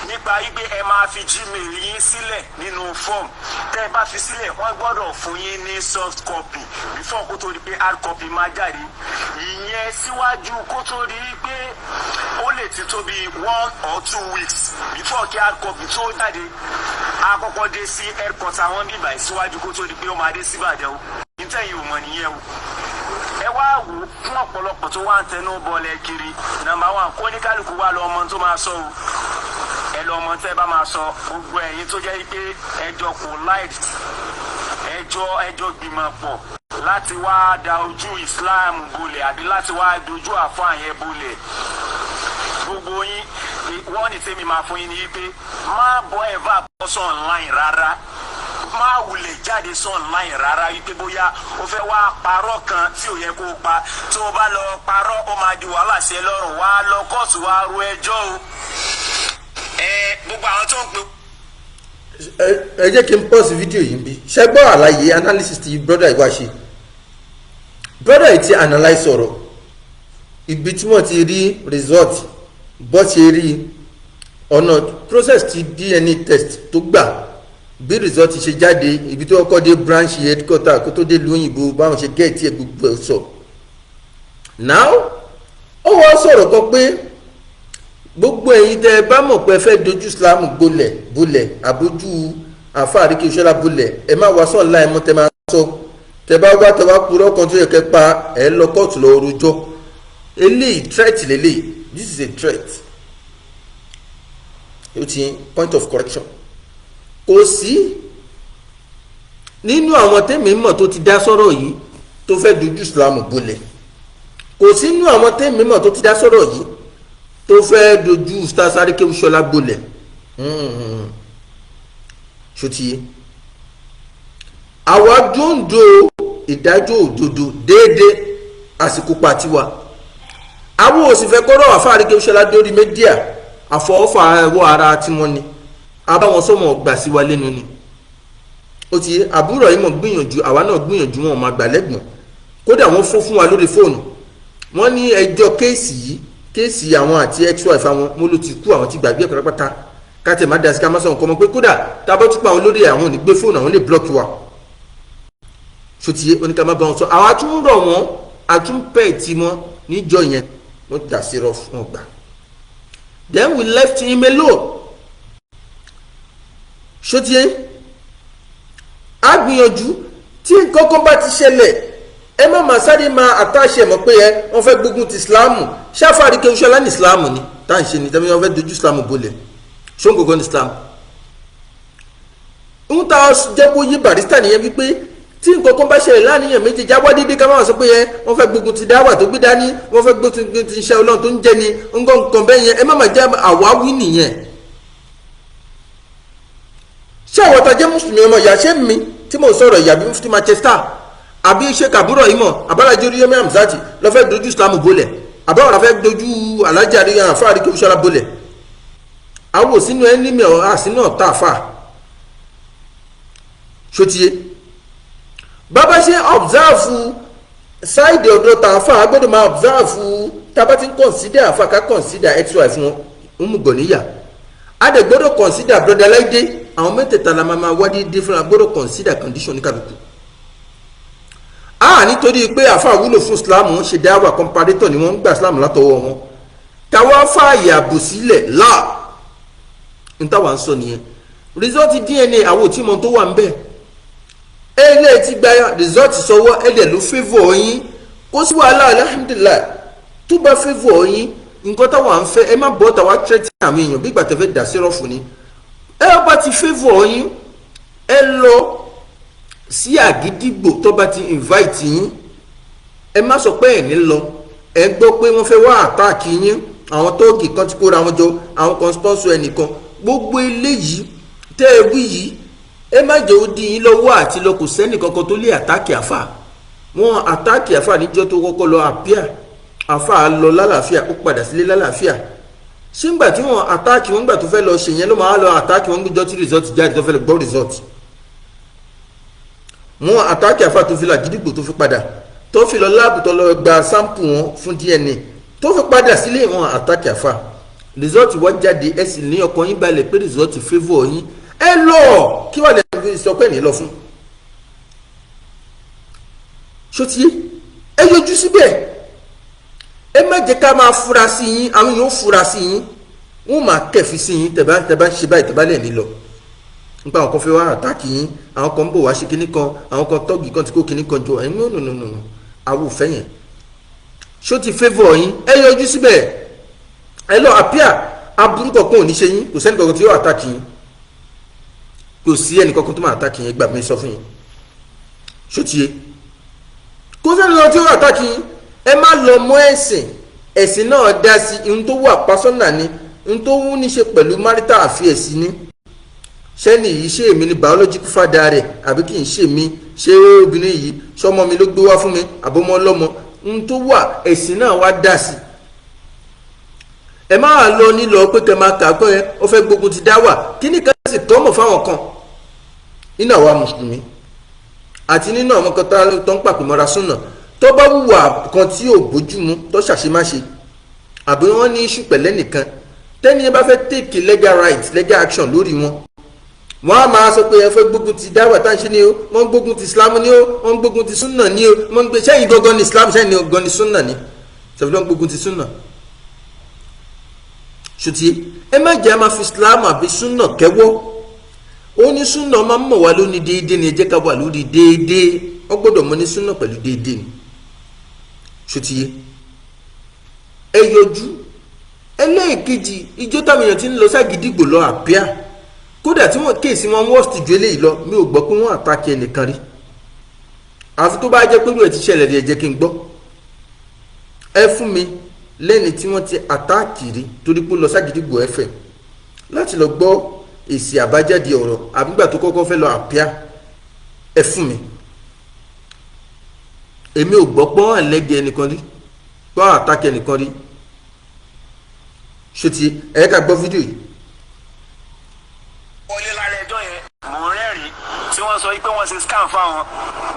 nípa wípé ẹ máa fi Gmail yín sílẹ̀ nínú form tẹ́ ẹ bá fi sílẹ̀ wọ́n gbọ́dọ̀ fún yín ní soft copy before kó tó di pé hard copy máa jáde ìyẹn síwájú kó tó di pé ó lè ti tó bí 1 or 2 weeks before kí hard copy tó jáde àkọ́kọ́ dé sí headquarter wọn bí báyìí síwájú kó tó di pé ó máa dé sí Ìbàdàn o nítẹ̀yìn ò mọ̀ nìyẹn o. ẹ wá wò ó fún ọ̀pọ̀lọpọ̀ tó wá ń tẹnu bọ́ọ̀lẹ̀ kiri number one kó ní kálukú wá lọ ọmọ tó máa sọ o ẹ lọ ọmọ tẹ́ bá máa sọ gbogbo ẹ̀yin tó jẹ́ pé ẹjọ́ kò láìd ẹjọ́ gbìmọ̀ pọ̀ láti wá da ojú Islam bolẹ̀ àbí láti wá dojú àfáà yẹn bolẹ̀ gbogbo yín wọ́n ní tèmi máa fún yín ní wípé má bọ́ ẹ̀fà bọ́ sọ online rárá má wulẹ̀ jáde sọ online rárá wípé bóyá o fẹ́ wá parọ́ kan tí ò yẹ kó o pa tí o bá lọ parọ́ ó máa di wàhálà sí ẹ lọ́rùn wá lọ kóòtù wá ro ẹjọ́ o gbogbo àwọn tó ń pè. ẹ jẹ́ kí n pause fídíò yìí bí ṣe gbọ́ àlàyé analysis ti brother ìwà ṣe brother yìí ti analyse ọ̀rọ̀ ibi tí wọ́n ti rí result bó ṣe rí ọ̀nà process ti DNA test tó gbà bí result ṣe jáde ibi tó kọ́kọ́ dé branch headquarter kó tó dé ìlú òyìnbó báwọn ṣe gẹ̀ẹ́tì ẹ̀ gbogbo ẹ̀ sọ. now ó wọ́n sọ̀rọ̀ kan pé gbogbo ẹ̀yin tẹ́ ẹ bá mọ̀ pé ẹ fẹ́ dojú Islam bolẹ̀ àbójú àfa Arikehushola bolẹ̀ ẹ má wá sọ̀rọ̀ láì mọ́ tẹ́ máa sọ tẹ́ bá wá tẹ́ wá purọ́ kan tó yẹ kẹ́ pa ẹ lọ kóòtù lọ rojọ́ eléyìí threat lélẹ́yìí this is a threat ó ti point of correction kò sí nínú àwọn tẹ́mi mọ̀ tó ti dá sọ́rọ̀ yìí tó fẹ́ dojú Islam bolẹ̀ kò sí nínú àwọn tẹ́mi mọ̀ tó ti dá sọ́rọ̀ yìí tó fẹ́ dojú Ustaz Arikehushola bolẹ̀ ṣòtìyẹ àwa dúndò ìdájọ́ òdodo déédéé àsìkò pàtiwa àwọn òsì fẹ́ kọ́rọ̀ àfa Arikehushola dórí mẹ́díà àfọwọ́fà ẹ̀rọ ara tí wọ́n ní abáwọn sọmọ gbà sí wa lẹ́nu ni ó ti àbúrò yìí mọ̀ gbìyànjú àwa náà gbìyànjú wọn máa gbà lẹ́gbọ̀n kódà wọ́n fún wa lórí fóònù wọ́n ní ẹjọ́ kéèsì àwọn àti ex-wife àwọn mo ló ti kú àwọn ti gbàgbé ẹ̀kọ́ pátá káàtẹ̀ má dasí ká má sọ̀rọ̀ nǹkan mọ́ pé kódà tábọ́ tún pa àwọn lórí àwọn ò ní gbé fóònù àwọn lè blọ́ọ̀kì wa sotiye oníkà má bá wọn sọ àwa tún rọ̀ wọ́n àtúnpẹ̀ tí wọ́n níjọ yẹn wọ́n dà sí rọ fún ọgbà then we left him alone sotiye a gbìyànjú tí nǹkan kan bá ti ṣẹlẹ̀ ẹ má máa sáré máa àtàṣe mọ̀ pé ẹ wọ́n fẹ́ gbógun ti Islamu ṣáfà Arikehushola ní Islamu ni tá à ń ṣe ni tẹ́lẹ̀ wọ́n fẹ́ dojú Islamu bolẹ̀ ṣóńgógó ní Islamu ń ta jẹ́ kó yí barista nìyẹn wípé tí nǹkan kan bá ṣẹlẹ̀ láàníyàn méjì jábọ́ dídí ká máa sọ pé ẹ wọ́n fẹ́ gbógun ti dáwà tó gbé dání wọ́n fẹ́ gbógun ti iṣẹ́ Ọlọ́run tó ń jẹ́ ni nǹkan bẹ́ẹ̀ yẹn ẹ má máa jẹ́ àwáwí nìyẹn ṣé àwọn tá jẹ́ mùsùlùmí ọmọ ìyá ṣé mi tí mo sọ̀rọ̀ ìyá bí mufti Manchester àbí ṣe kàbúrò ìmọ̀ abálájẹ́ oríyẹ́mí Hamzati lọ́fẹ́ dojú Islam bolẹ̀ àbáwọn afẹ́ dojú alájà àríyàn àfa Arikehushola bolẹ̀ àwọn òsínú ẹni mi àsínú ọ̀tá àfa ṣòtíye bàbá ṣe observe ṣáìdì ọ̀dọ̀ tá àfa agbọ́dọ̀ máa observe tábà tí ń consider àfa ká consider xy fún ọmọgànníyà a dẹ̀ gbọ́dọ̀ consider brother Laide àwọn mẹ́tẹ̀ẹ̀ta la máa wá dídí fúnra gbọ́dọ̀ consider condition ní kálukú nítorí pé àfa wúlò fún Islam wọn ṣe dáwà comparator ni wọ́n ń gbà Islam látọwọ́ wọn táwa fààyè àbò sílẹ̀ láà n táwa ń sọ nìyẹn result DNA àwọn òtí mọ tó wà ń bẹ ẹlẹ́ ti gba result sọwọ́ ẹlẹ́ ló favour yín kó sí wàhálà alhamdulilayi tó bá favour yín nǹkan táwa ń fẹ́ ẹ má bọ́ táwa threat àwọn èèyàn bí ìgbà tẹ́fẹ́ dà sírọ́ọ̀fù ni ẹ bá ti favour yín ẹ lọ sí àgídìgbò tó bá ti invite yín ẹ má sọ pé ẹ̀ ní lọ ẹ gbọ́ pé wọ́n fẹ́ wá àtáàkì yín àwọn tóògì kan ti kóra wọn jọ àwọn kan sponsor ẹnìkan gbogbo eléyìí tẹ́ ẹ wí yìí ẹ má jẹ́ ó di yín lọ́wọ́ àti lọ kò sẹ́nì kankan tó lé àtáàkì àfà wọn àtáàkì àfà níjọ́ tó kọ́kọ́ lọ àpíà àfà lọ lálàáfíà ó padà sílé lálàáfíà ṣé ńgbà tí wọn àtáàkì wọn gbà tó fẹ́ lọ ṣe yẹn ló máa lọ àtáàkì wọn gbíjọ́ tí result jáde tó fẹ́ lọ gbọ́ result wọn àtáàkì àfà tó fi là gídígbò tó fi padà tó fi lọ láàbù tó lọ gba sample wọn fún DNA tó fi padà sílé wọn àtáàkì àfà result wọ́n jáde ẹ sì ní ọkàn yín balẹ̀ pé result favour yín ẹ lọ kí wà lè sọ pé ní lọ fún ṣótiyé ẹ yọjú síbẹ̀ ẹ má jẹ́ ká máa fura sí yín àwọn yóò fura sí yín wọ́n máa kẹ̀fí sí yín tẹ̀bá ṣe báyìí tẹ̀bá lẹ̀ ní lọ nípa àwọn kan fẹ́ wá àtáàkì yín àwọn kan ń bọ̀ wá ṣe kinní kan àwọn kan tọ́gì kan ti kó kinní kan jọ ẹ̀yin nùnùnùnù àwọn òfẹ́ yẹn ṣó ti favour yín ẹ yọjú síbẹ̀ ẹ lọ àpíà aburú kankan ò ní ṣe yín kò sẹ́ni kankan tí yóò àtáàkì yín kò sí ẹnì kankan tó máa àtáàkì yín gbà mí sọ fún yín ṣó ti yé kò sẹ́ni kankan tí yóò àtáàkì yín ẹ má lọ mọ́ ẹ̀sìn náà dá sí ohun tó wà pásọ́nà ni ohun tó wú ní ṣe pẹ̀lú marital affairs ni ṣẹ́ni yìí ṣé èmi ni biological father rẹ̀ àbí kì í ṣe mi ṣé obìnrin yìí ṣọmọ mi ló gbé wá fún mi àbọmọ ọlọ́mọ ohun tó wà ẹ̀sìn náà wá dá sí ẹ má lọ nílọ pé kẹ máa kà pé ó fẹ́ gbógun ti dá wà kí ni ká sì tọ́mọ̀ fáwọn kan nínú àwa mùsùlùmí àti nínú àwọn kan tó ń pàpè mọ́ra súnà tó bá wùwà kan tí ò bójúmu tó ṣàṣemáṣe àbí wọ́n ní iṣu pẹ̀lẹ́ nìkan tẹ́ni ẹ bá fẹ́ take legal right legal action lórí wọn wọ́n á máa sọ pé ẹ fẹ́ gbógun ti dáwà tá à ń ṣe ni o wọ́n ń gbógun ti Islam ni o wọ́n ń gbógun ti súnà ni o wọ́n ń gbé sẹ́yìn gangan ní Islam sẹ́yìn gangan ní súnà ni ṣàfihàn wọ́n ń gbógun ti súnà ṣùtì ẹ má jẹ́ máa fi Islam àbí súnà kẹ́wọ́ ó ní súnà máa ń mọ̀ wá lóní déédéé ni ẹ jẹ́ ká wà lórí déédéé wọ́n gbọ́dọ̀ mọ ní súnà pẹ̀lú déédéé ni ṣùtì ẹ yọjú ẹlẹ́ẹ̀kejì ìjọ táwọn èèyàn ti ń lọ ságídígbò lọ àpíà kódà tí wọ́n kéèsì wọn worst ju eléyìí lọ mi ò gbọ́ pé wọ́n àtàkì ẹnìkan rí àfi tó bá jẹ́ pé lóò ti ṣẹlẹ̀ rí ẹ jẹ́ kí n gbọ́ ẹ fún mi lẹ́ni tí wọ́n ti àtàkì rí torí pé lọ ságídígbò ẹ̀fẹ̀ láti lọ gbọ́ èsì àbájáde ọ̀rọ̀ àbígbà tó kọ́kọ́ fẹ́ lọ àpíà ẹ fún mi èmi ò gbọ́ pọ́n àlẹ́gẹ̀ ẹnìkan rí pọ́n àtàkì ẹnìkan rí ṣe ti ẹ̀ka gbọ́ fídíò yìí. wọlé lálẹ́ ẹjọ́ yẹn mò ń rẹ́rìn tí wọ́n sọ pé wọ́n ṣe scam fáwọn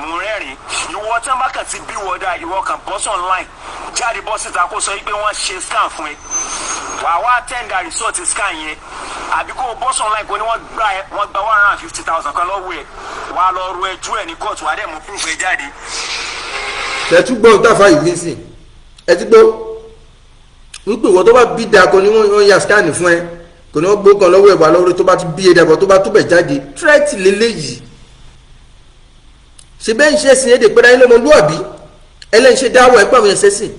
mò ń rẹ́rìn ìwọ tí wọ́n bá kàn ti bí wọ́dà ìwọ kan bọ́sọ̀ online jáde bọ́ síta kó sọ pé wọ́n ṣe scam fún ẹ wàá wá tẹ́ndà resort scam yẹn àbí kó bọ́sọ̀ online kó ní wọ́n gba 150,000 kan lọ́wọ́ ẹ̀ wàá lọ ru ẹjú ẹ̀ ní kóòtù wàá dẹ̀ mú proof ẹ̀ jáde. tẹ̀túgbọ́n táfà yìí nísìn ẹ ti gbọ́ wípé ìwọ tó bá bí da kò ní wọ́n ya scan fún ẹ kò ní wọ́n gbó kan lọ́wọ́ ẹ̀wà lọ́wọ́ tó bá ti bí ẹ̀dàbọ̀ tó bá tó bẹ̀ jáde threat lélẹ́yìí ṣe bẹ́ẹ̀ ń ṣe ẹ̀sìn èdè pẹ́ra ilé ọmọlúwàbí ẹlẹ́yìn ṣe dáwọ̀ ẹ̀ pàwọn ẹ̀ṣẹ̀ sìn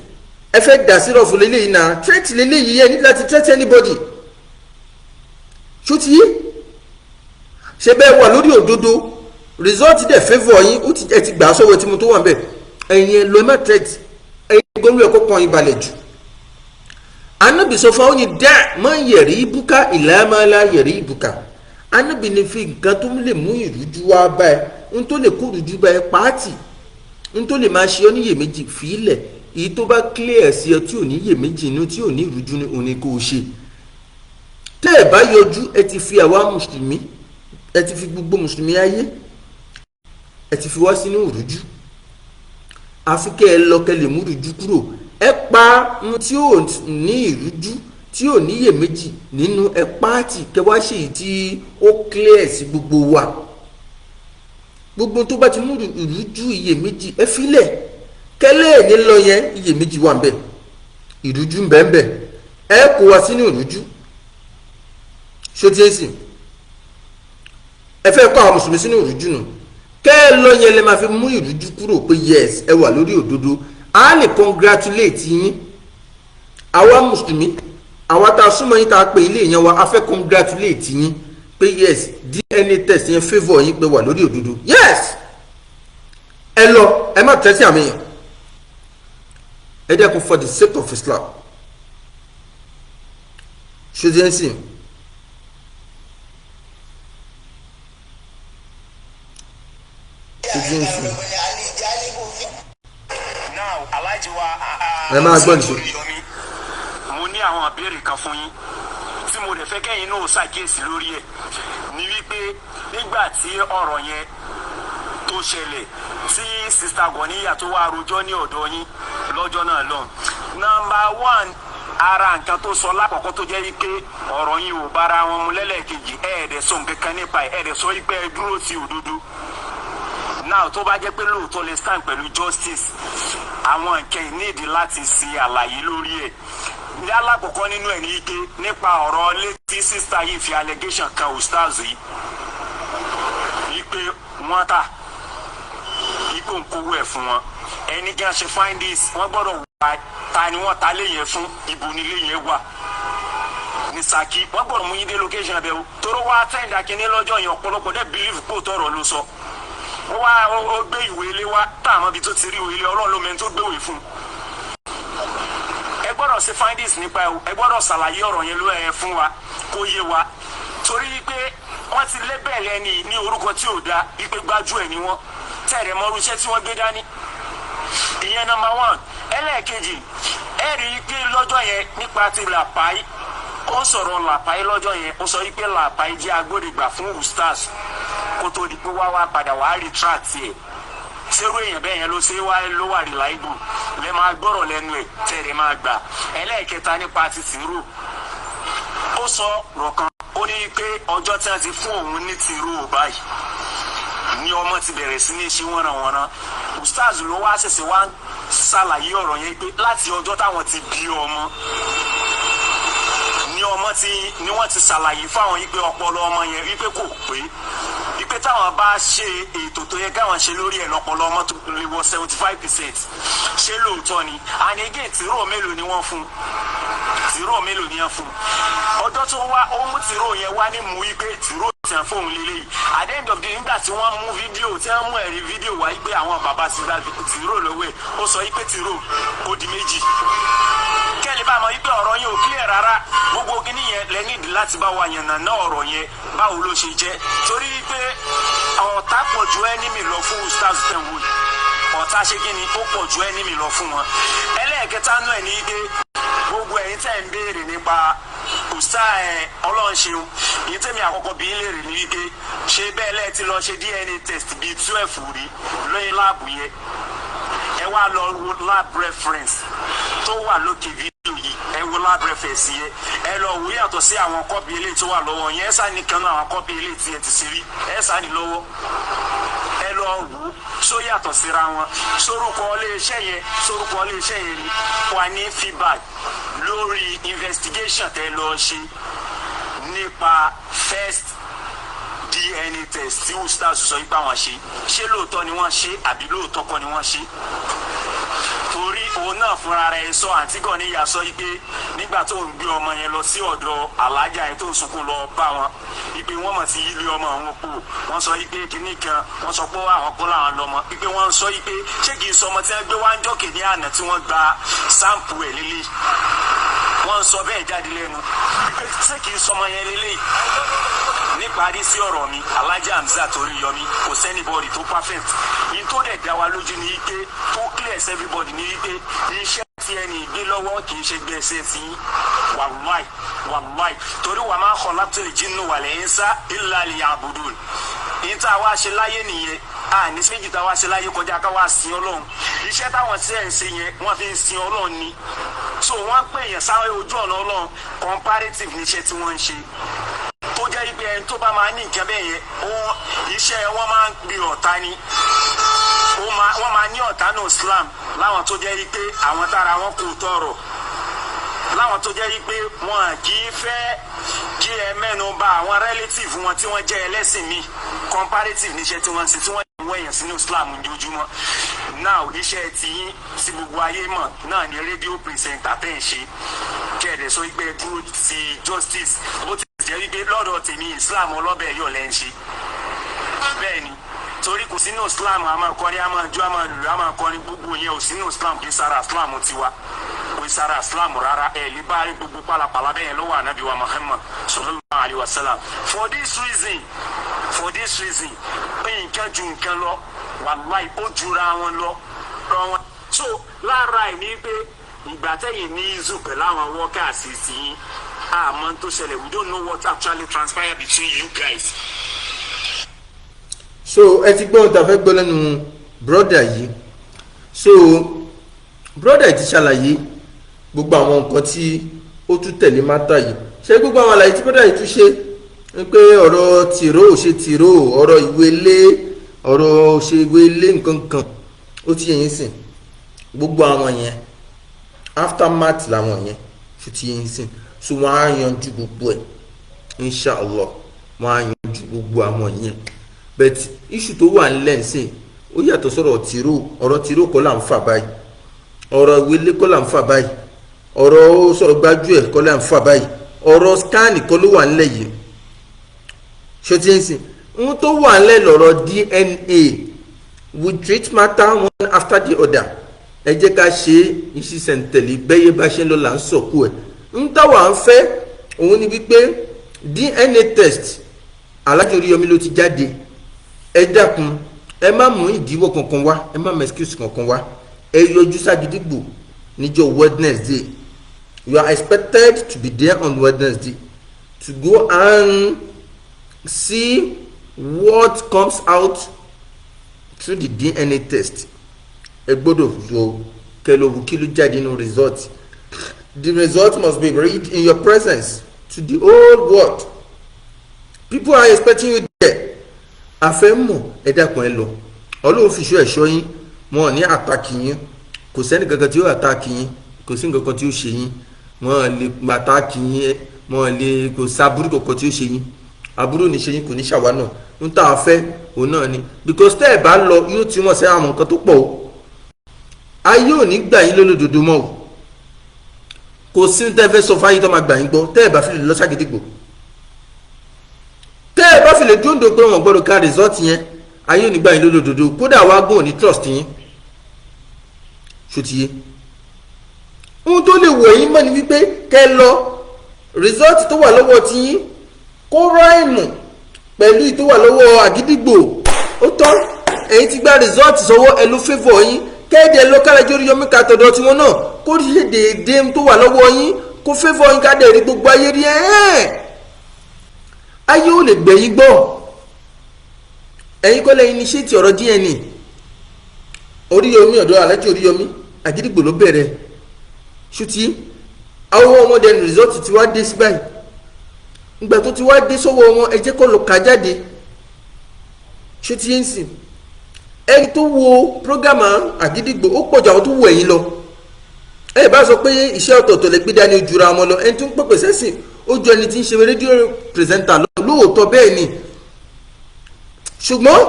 ẹ fẹ́ dà sí rọ̀fù lélẹ́yìí náà threat lélẹ́yìí ẹ ní láti threat anybody ṣó ti yé ṣe bẹ́ẹ̀ wà lórí òdodo result dẹ̀ favour yín ẹ ti gbà sọ́wọ́ tí mo tó wà ń bẹ̀ ẹ̀yin ẹ̀ lọ́ ẹ má threat ẹ̀yin gómìnà ẹ̀kọ́ kan ìbalẹ̀ jù Ànábì sọ fún ọ ní dá máa ń yẹ̀rí ibùkà ìlàmàlà yẹ̀rí ibùkà Ànábì ní fi nǹkan tó lè mú ìrújú wá bá ẹ n tó lè kó ìrújú bá ẹ pàátì n tó lè máa ṣe ọ́ níyèméjì fílẹ̀ èyí tó bá clear sí ọ tí ò ní iyèméjì inú tí ò ní ìrújú ní òní kó o ṣe. tẹ́ ẹ bá yọjú ẹ ti fi àwa mùsùlùmí ẹ ti fi gbogbo mùsùlùmí ayé ẹ ti fi wá sínú ìrújú. àfi kẹ́ ẹ lọ kẹ́ lè mú ìrújú kúrò. ẹ pa ohun tí ò ní ìrújú tí ò ní iyèméjì nínú ẹ pàátì kẹ́ wá ṣe èyí tí ó clear sí gbogbo wa. gbogbo tó bá ti mú ìrújú iyèméjì ẹ filẹ̀ kẹ́lẹ́ ní lọ yẹn iyèméjì wà ń bẹ ìrújú ń bẹ ń bẹ ẹ kó wa sínú ìrújú ṣótíẹ́sì ẹ fẹ́ kó àwọn mùsùlùmí sínú ìrújú nù kẹ́ ẹ lọ yẹn lè máa fi mú ìrújú kúrò pé yes ẹ wà lórí òdodo a lè congratulate yín àwa mùsùlùmí àwa tá a súnmọ́ yín tá a pè ilé yẹn wa a fẹ́ congratulate yín pé yes DNA test yẹn favour yín pé wà lórí òdodo yes ẹ lọ ẹ má tẹ́sí àmì yẹn ẹ dẹ́kun for the sake of Islam ṣùgbọ́n ẹ máa gbọ́ nìṣó. mo ní àwọn ìbéèrè kan fún yín tí mo dẹ̀ fẹ́ kẹ́yìn náà ṣàkíyèsí lórí ẹ̀ ní wípé nígbà tí ọ̀rọ̀ yẹn tó ṣẹlẹ̀ tí sista Gọ̀níyà tó wá rojọ́ ní ọ̀dọ̀ yín lọ́jọ́ náà lọ. nọ́mbà 1 ara nǹkan tó sọ lákọ̀ọ́kọ́ tó jẹ́ wípé ọ̀rọ̀ yín ò bára wọn mu lẹ́lẹ́kejì ẹ̀ẹ́dẹ̀ sọ nǹkan kan nípa ẹ̀ẹ́dẹ̀ sọ wípé ẹ dúró sí òdodo. náà tó bá jẹ́ pé lóòótọ́ lè stand pẹ̀lú justice àwọn nǹkan ìníìdí láti ṣe àlàyé lórí ẹ̀. ní alákọ̀ọ́kọ́ nínú ẹ̀ ní ike nípa ọ̀rọ̀ létí sista yìí fi allegation kan ustaz yìí wípé wọ́n ta ikú nkówó ẹ̀ fún wọn ẹni kí wọ́n ṣe find this wọ́n gbọ́dọ̀ wá ta ni wọ́n ta lé yẹn fún ibo nílé yẹn wà ní Saki wọ́n gbọ́dọ̀ mú yín dé location bẹ́ẹ̀ o tóró wá tẹ́ǹdà kínní lọ́jọ́ yẹn ọ̀pọ̀lọpọ̀ dẹ́ believe pò tọrọ ló sọ ó wá ó gbé ìwé ilé wá táwọn ibi tó ti rí ìwé ilé ọlọ́run ló mẹ́ni tó gbé ìwé fún ẹ gbọ́dọ̀ ṣe find this nípa ẹ gbọ́dọ̀ ṣàlàyé ọ̀rọ̀ yẹn ló ẹ fún wa kó yé wa torí pé wọ́n ti lébẹ̀lì ẹni ní orúkọ tí ò dáa wípé gbájú ẹ̀ ni wọ́n tẹ̀rẹ̀ mọ́rú iṣẹ́ tí wọ́n gbé dání ìyẹn nọ́mbà 1. ẹlẹ́ẹ̀kejì ẹ rí i pé lọ́jọ́ yẹn nípa ti làpáì ó sọ̀rọ̀ làpáì lọ́jọ́ yẹn ó sọ wípé làpáì jẹ́ agbódegbà fún ustaz kó tó di pé wá padà wá retract ẹ̀ ṣerú èèyàn bẹ́ẹ̀ yẹn ló ṣe wá ló wà reliable lẹ́ máa gbọ́rọ̀ lẹ́nu ẹ̀ tẹ̀rẹ̀ máa gbà. ẹlẹ́ẹ̀kẹta nípa ti tìrú ó sọ rọ̀kan ó ní pé ọjọ́ tí wọ́n ti fún òun ní tìrú báyìí ní ọmọ ti bẹ̀rẹ̀ sí ní ṣe wọ́nranwọ́nran ustaz ló wá ṣẹ̀ṣẹ̀ wá ṣàlàyé ọ̀rọ̀ yẹn pé láti ọjọ́ táwọn ti bí ọmọ ni wọ́n ti ṣàlàyé fáwọn yìí pé ọpọlọ ọmọ yẹn wípé kò pé wípé táwọn bá ṣe ètò tó yẹ káwọn ṣe lórí ẹ̀ lọ́pọlọ ọmọ tó lè wọ 75% ṣé lóòótọ́ ni and again tìró mélòó ni wọ́n fún ọjọ́ tó wá ó mú tìró yẹn wá ní mú wípé tìró tí wọ́n fóun lélẹ̀ yìí at the end of the day nígbà tí wọ́n mú fídíò tí wọ́n mú ẹ̀rí fídíò wá wípé àwọn bàbá ti gba tìró lọ́wọ́ ẹ̀ ó sọ wípé tìró ó di méjì kẹ́lẹ́ bá mọ̀ wípé ọ̀rọ̀ yẹn ò clear rárá gbogbo kíní yẹn lẹ́nìdí láti bá wa yànnà náà ọ̀rọ̀ yẹn báwo ló ṣe jẹ́ torí wípé ọ̀tá pọ̀ ju enemy lọ fún ustaz tenwood ọ̀tá ṣe kí ni ó pọ̀ ju enemy lọ fún wọn. ẹlẹ́ẹ̀kẹta náà ní pé gbogbo ẹ̀yin tẹ́ ń béèrè nípa ustaz ọlọ́ọ̀ṣeun yìí tẹ́mi àkọ́kọ́ bí ń lèrè ní wípé ṣé bẹ́ẹ̀ lẹ́ẹ̀ ti lọ ṣe DNA test bíi 12 rí lóyún láàbù yẹn ẹ wá lọ wo lab reference tó wà lókè fídíò yìí ẹ wo lab reference yẹn ẹ lọ wò yàtọ̀ sí àwọn kọ́pì eléyìí tó wà lọ́wọ́ yẹn ẹ sá nìkan náà àwọn kọ́pì eléyìí tí ẹ ti ṣe rí ẹ sá ní lọ́wọ́ ẹ lọ wò só yàtọ̀ síra wọn sórúkọ iléeṣẹ́ yẹn ni wà ní feedback lórí investigation tẹ́ lọ ṣe nípa first DNA test tí ustaz sọ yìí bá wọn ṣe lóòótọ́ ni wọ́n ṣe àbí lóòótọ́ kọ́ ni wọ́n ṣe torí òun náà fúnra rẹ̀ sọ àǹtí Gọ̀níyà sọ yìí pé nígbà tó ń gbé ọmọ yẹn lọ sí ọ̀dọ̀ alájà yẹn tó ń sunkún lọ bá wọn ipe wọ́n mọ̀ sí ilé ọmọ àwọn kú wọ́n sọ yìí pé kínní kan wọ́n sọ pé àwọn kọ́ làwọn lọ́mọ ipe wọ́n sọ yìí pé ṣé kìí sọ ọmọ tí wọ́n gbé wá ń jọ́kè ní àná tí wọ́n gba sáǹpù ẹ̀ lélẹ̀ wọ́n sọ bẹ́ẹ̀ jáde lẹ́nu ipe ṣé kìí sọ ọmọ yẹn lélẹ̀ níparí sí ọ̀rọ̀ mi Alhaji Hamzat Oríyọmí kò sẹ́nibọ́ọ̀dì tó perfect ní tó dẹ̀ dá wa lójú ní ike tó clear everybody ní ike iṣẹ́ tí ẹni ìgbé lọ́wọ́ kì í ṣe gbèsè sí wàlúwàì torí wà máa khalaqtul jinna wal insa illa liya'budun ní tá a wá ṣe láyé nìyẹn ní méjì tá a wá ṣe láyé kọjá ká wá sin Ọlọ́run iṣẹ́ táwọn tí ẹ̀ ń ṣe yẹn wọ́n fi ń sin Ọlọ́run ni so wọ́n pè yẹn sáré ojú ọ̀nà Ọlọ́run comparative níṣẹ́ tí wọ́n ń ṣe tó jẹ́ ibi ẹni tó bá máa ní nǹkan bẹ́ẹ̀ yẹn iṣẹ́ wọn máa ń gbé ọ̀tá ni wọ́n máa ní ọ̀tá ní Islam láwọn tó jẹ́ pé àwọn tára wọn kò tọrọ láwọn tó jẹ́ pé wọn kì í fẹ́ kí ẹ mẹ́nu bà àwọn relative wọn tí wọ́n jẹ́ ẹlẹ́sìn mi comparative níṣẹ́ tí wọ́n ń ṣe tí wọ́n ń wẹ̀yàn sínú Islam ojoojúmọ́ now iṣẹ́ tí yín tí gbogbo ayé mọ̀ náà ni rédíò pìrìsẹ̀ntà tẹ̀ ń ṣe kẹ́ẹ̀dẹ̀ sọ pé dúró ti justice ó ti jẹ́ wípé lọ́dọ̀ tèmi Islam ọlọ́bẹ̀ yọ̀ lẹ́ ń ṣe bẹ́ẹ̀ ni torí kò sínú Islam a máa kọrin a máa jó a máa lùlù a máa kọrin gbogbo yẹn ò sínú Islam kì í sára Islam tiwa kò í sára Islam rárá ẹ̀ ní bá gbogbo pálapàla bẹ́ẹ̀ lọ́wọ́ ànábì wa Muhammad sallallahu alayhi wa sallam for this reason nǹkan ju nǹkan lọ wàláì ó jura wọn lọ so lára ẹ̀ ní pé ìgbà tẹ̀yìn ní izu pẹ̀lú àwọn workers sí àmọ́ tó ṣẹlẹ̀ we don't know what actually transpired between you guys. So ẹ ti gbọ́ ohun tá a fẹ́ gbọ́ lẹ́nu brọ́dà yìí so brọ́dà yìí ti ṣàlàyé gbogbo àwọn nǹkan tí ó tún tẹ̀lé mátà yìí ṣé gbogbo àwọn àlàyé tí brọ́dà yìí tún ṣe pé ọ̀rọ̀ tìró ò ṣe tìró ọ̀rọ̀ ìwé lé ọ̀rọ̀ ṣe ìwé lé nǹkan kan ó ti yẹn sìn gbogbo àwọn yẹn aftermath làwọn yẹn ṣe ti yẹn sìn so wọ́n á yanjú gbogbo ẹ̀ inshallah wọ́n á yanjú gbogbo àwọn yẹn but issue tó wà nílẹ̀ ńsìn ó yàtọ̀ sọ̀rọ̀ tìró ọ̀rọ̀ tìró kọ́ là ń fà báyìí ọ̀rọ̀ ìwé lé kọ́ là ń fà báyìí ọ̀rọ̀ sọ̀rọ̀ gbájú ẹ̀ kọ́ là ń fà báyìí ọ̀rọ̀ scan kọ́ ló wà nílẹ̀ yìí ṣe ti yẹn sìn ohun tó wà nílẹ̀ lọ́rọ̀ DNA we treat matter one after the other ẹ jẹ́ ká ṣe ìṣiṣẹ́ntẹ̀lé bẹ́yẹ bá ṣe ń lọ là ń sọ̀kú ẹ̀ ń táwa ń fẹ́ òun ni wípé DNA test Alhaji Oríyọmí ló ti jáde ẹ dákun ẹ má mú ìdíwọ́ kankan wá ẹ má mú excuse kankan wá ẹ yọjú ságídígbò níjọ́ Wednesday you are expected to be there on Wednesday to go and see what comes out through the DNA test ẹ gbọ́dọ̀ lọ kẹlòwù kí ló jáde nínú result the result must be read in your presence to the whole world people are expecting you there àfẹ́mọ̀ ẹ dákun ẹ lọ Ọlọ́run fi ṣọ́ ẹ̀ṣọ́ yín wọn ní àtàkì yín kò sẹ́ni kankan tí ó àtàkì yín kò sí nǹkan tí ó ṣe yín wọn lè àtàkì yín wọn lè kò sábúrú kankan tí ó ṣe yín àbúrò ní ṣe yín kò ní ṣàwa náà ń tà á fẹ́ òun náà ni because tẹ́ ẹ̀ bá lọ yóò tí wọ́n ṣe àwọn nǹkan tó pọ̀ o ayé ò ní gbà yín lólódodo mọ́ o kò sí tẹ́ fẹ́ sọ fáyé tó máa gbà yín gbọ́ tẹ́ ẹ̀ bá fi lè lọ ságídígbò tẹ́ ẹ̀ bá fi lè dúndò pé wọ́n gbọ́dọ̀ ká result yẹn ayé ò ní gbà yín lólódodo kódà wàá gùn ò ní trust yín ṣòtìyé ohun tó lè wò yín mọ́ ni wípé kẹ́ lọ result tó wà lọ́wọ́ tí yín kó ráìmù pẹ̀lú tó wà lọ́wọ́ àgídígbò ó tọ́ ẹ̀yin ti gba result sọ́wọ́ ẹ ló favour yín kéde lọ́kàlẹ́jì Oríyọmí kàtọ̀dọ̀ tiwọn náà kó rí déédéé tó wà lọ́wọ́ yín kó favour yín ká dẹ̀ rí gbogbo ayé rí ayé ò lè gbẹ̀yìn gbọ́ ẹ̀yin kọ́ lẹ́yìn ní ṣéètì ọ̀rọ̀ DNA Oríyọmí ọ̀dọ̀ Alhaji Oríyọmí àgídígbò ló bẹ̀rẹ̀ ṣùtì àwọn ọmọdé ní result ti wá dé sí báyìí ìgbà tó ti wá dé sọ́wọ́ wọn ẹ jẹ́ kó lọ kà jáde ṣùtì yẹn sìn ẹni tó wo prógámà àgídígbò ó pọ̀jù àwọn tó wo ẹ̀yìn lọ ẹ bá sọ pé iṣẹ́ ọ̀tọ̀ọ̀tọ̀ lè gbé dání ojú ra wọn lọ ẹni tó ń pèpè sẹ́sìn ó ju ẹni tí ń ṣe rédíò pírẹsẹ́ńtà lọ lóòótọ́ bẹ́ẹ̀ ni ṣùgbọ́n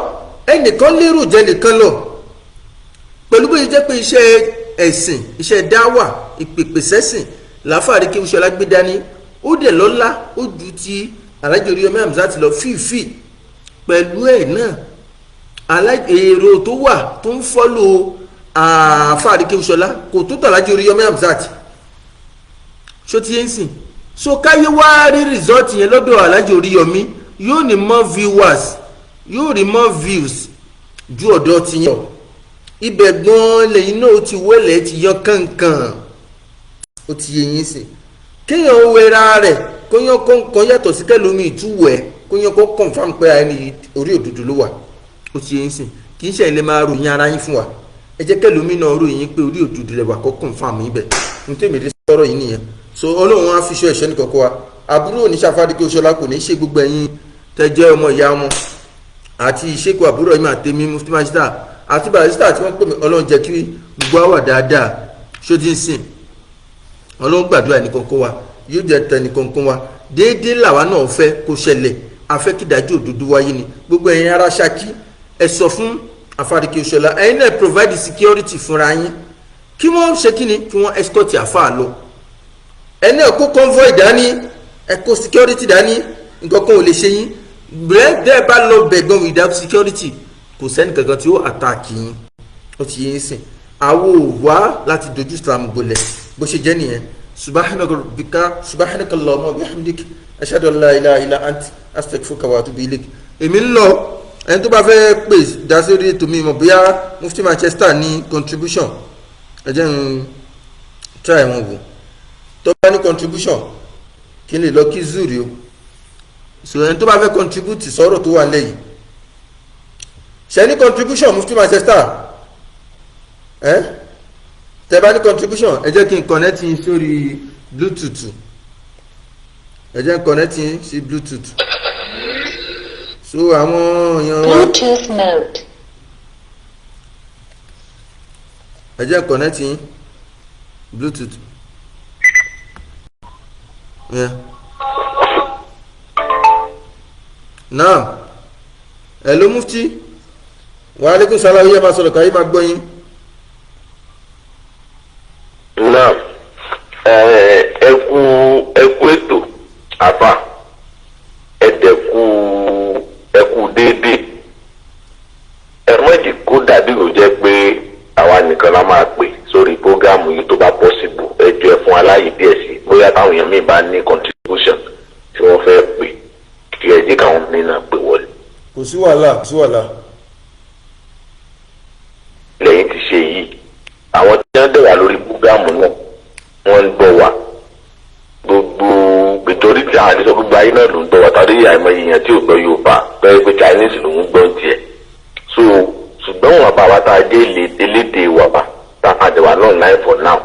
ẹnìkan lérò jẹ́ nìkan lọ pẹ̀lú bóyá jẹ́ pé iṣẹ́ ẹ̀sìn iṣẹ́ dáwà ìpèpè sẹ́sìn làáfà Arikehushola gbé dání ó dẹ̀ lọ́lá ó ju ti Alhaji Oríyọmí Hamzat lọ fífi pẹ̀lú ẹ̀ náà èrò tó wà tó ń fọ́lò àáfà Arikehushola kò tó tàlájì Oríyọmí Hamzat ṣó ti yẹn sìn so káyé wá rí result yẹn lọ́dọ̀ Alhaji Oríyọmí yóò ní more viewers, yóò rí more views ju ọ̀dọ̀ ti yàn. Ibẹ̀ gan lẹ́yìn náà ó ti wẹ́lẹ̀ ti yan kankan, ó ti yẹ yín sí. Kéèyàn wẹra rẹ̀ kóyán kọ̀ọ̀kan yàtọ̀ sí kẹlòmí ìtúwẹ̀ kóyán kó confam pé ẹni orí òdodo ló wà, ó ti yẹ yín sí. Kì í ṣe ilé máa ròyìn ara yín fún wa, ẹ jẹ́ kẹlòmí náà ròyìn pé orí òdodo lẹ wà kó confam yín bẹ̀. Ní tèmi dé sọ̀rọ̀ yìí nìyẹn. So Ọlọ́run á fi ṣọ́ ẹ̀ṣẹ́ nìkan kó wa. Àbúrò oníṣàfà Arikehushola kò ní ṣe gbogbo ẹ̀yin tẹ́ jẹ́ ọmọ ìyá wọn àti ìṣèkù àbúrò yìí máa tèmi mufti majida àti barista tí wọ́n pè mí. Ọlọ́run jẹ́ kí gbogbo àwà dáadáa ṣódì ń sìn. Ọlọ́run gbàdúrà ẹnì kankan wa, yóò jẹ́ tẹ ẹnì kankan wa. Déédéé làwa náà fẹ́ kó ṣẹlẹ̀, afẹ́ kí ìdájọ́ òdodo wáyé ni. Gbogbo ẹ̀yin ará Saki ẹ sọ fún Alfa Arikehushola, ẹ̀yin náà provide security fúnra yín kí wọ́n ṣe kí ni kí wọ́n escort àfáà lọ. Ẹni ẹ̀ kó convoy dání, ẹ kó security dání, nǹkan kan ò lè ṣe yín. Bẹ́ẹ̀ bá lọ bẹ̀gàn without security kò sẹ́ni kankan tí ó attack yín, ó ti yé yín sìn. Àwo wá láti dojú Islam gbolẹ̀ bó ṣe jẹ́ nìyẹn. Subhanaka Allahumma wa bihamdik ashhadu an la ilaha illa anta astaghfiruka wa atubu ilayk. Èmi ń lọ, ẹni tó bá fẹ́ pè dásórí ètò mi mọ̀ bóyá Mufti Manchester ní contribution, ẹ jẹ́ n try wọn wò. Tó bá ní contribution kí n lè lọ kí zuri o. So ẹni tó bá fẹ́ contribute sọ̀rọ̀ tó wà lẹ́yìn, ṣe ní contribution Mufti Manchester tẹ́ bá ní contribution ẹ jẹ́ kí n connect yín sórí bluetooth, ẹ jẹ́ n connect yín sí bluetooth. So àwọn èèyàn wa Bluetooth mode. ẹ jẹ́ n connect yín bluetooth. Yeah. Naam. Hello Mufti. Wa alaikum salam, yẹ máa sọ̀rọ̀ káyé máa gbọ́ yín. Naam. Ẹ kú ètò àfà, ẹ kú déédéé. Ẹ mọ̀jì kó dàbí ò jẹ́ pé àwa nìkan la máa pè sórí prógámù yìí tó bá pọ́sibù. Ẹ jọ ẹ fún aláyè díẹ̀ sí bóyá táwọn èèyàn míì bá ní contribution tí wọ́n fẹ́ pè kí ẹ jẹ́ káwọn mí náà pè wọlé. Kò sí wàhálà, kò sí wàhálà. Lẹ́yìn ti ṣe yìí, àwọn tí wọ́n dẹ̀ wà lórí prógámù náà wọ́n ń gbọ́ wa. Gbogbo ìtorí tí àwọn àdìsọ́ gbogbo ayé náà ló ń gbọ́ wa, tàbí àìmọ̀ èèyàn tí ò gbọ́ Yorùbá bẹ́ẹ̀ pé Chinese ló ń gbọ́ tiẹ̀. So ṣùgbọ́n wọn bá wa tá a dé elédè wa bá tá a dẹ̀ wà online for now,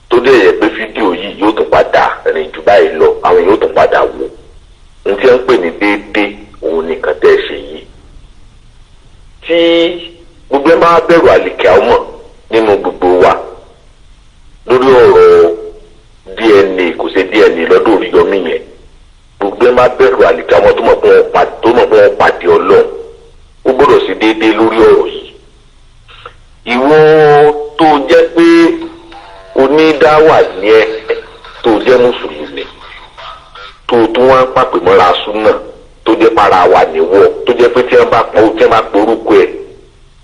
tó dẹ̀ yẹ pé fídíò yìí yóò tún padà rìn jù báyìí lọ, àwọn yóò tún padà wò. N tí wọ́n ń pè ní déédéé òun nìkan tẹ́ ṣe yìí. Tí gbogbo ẹ máa bẹ̀rù àlìkẹ́ ọmọ nínú gbogbo wa lórí ọ̀rọ̀ DNA, kò ṣe DNA lọ́dọ̀ Oríyọmí yẹn, gbogbo ẹ máa bẹ̀rù àlìkẹ́ ọmọ tó mọ̀ pé wọ́n pàdé Ọlọ́run, ó gbọ́dọ̀ ṣe déédéé lórí ọ̀rọ̀ yìí. Ìwọ tó jẹ́ pé onídáwà ní ẹ tó jẹ́ mùsùlùmí tó tún wá ń pàpè mọ́ra súnà tó jẹ́ para wà níwọ̀, tó jẹ́ pé tí wọ́n bá porúkọ ẹ̀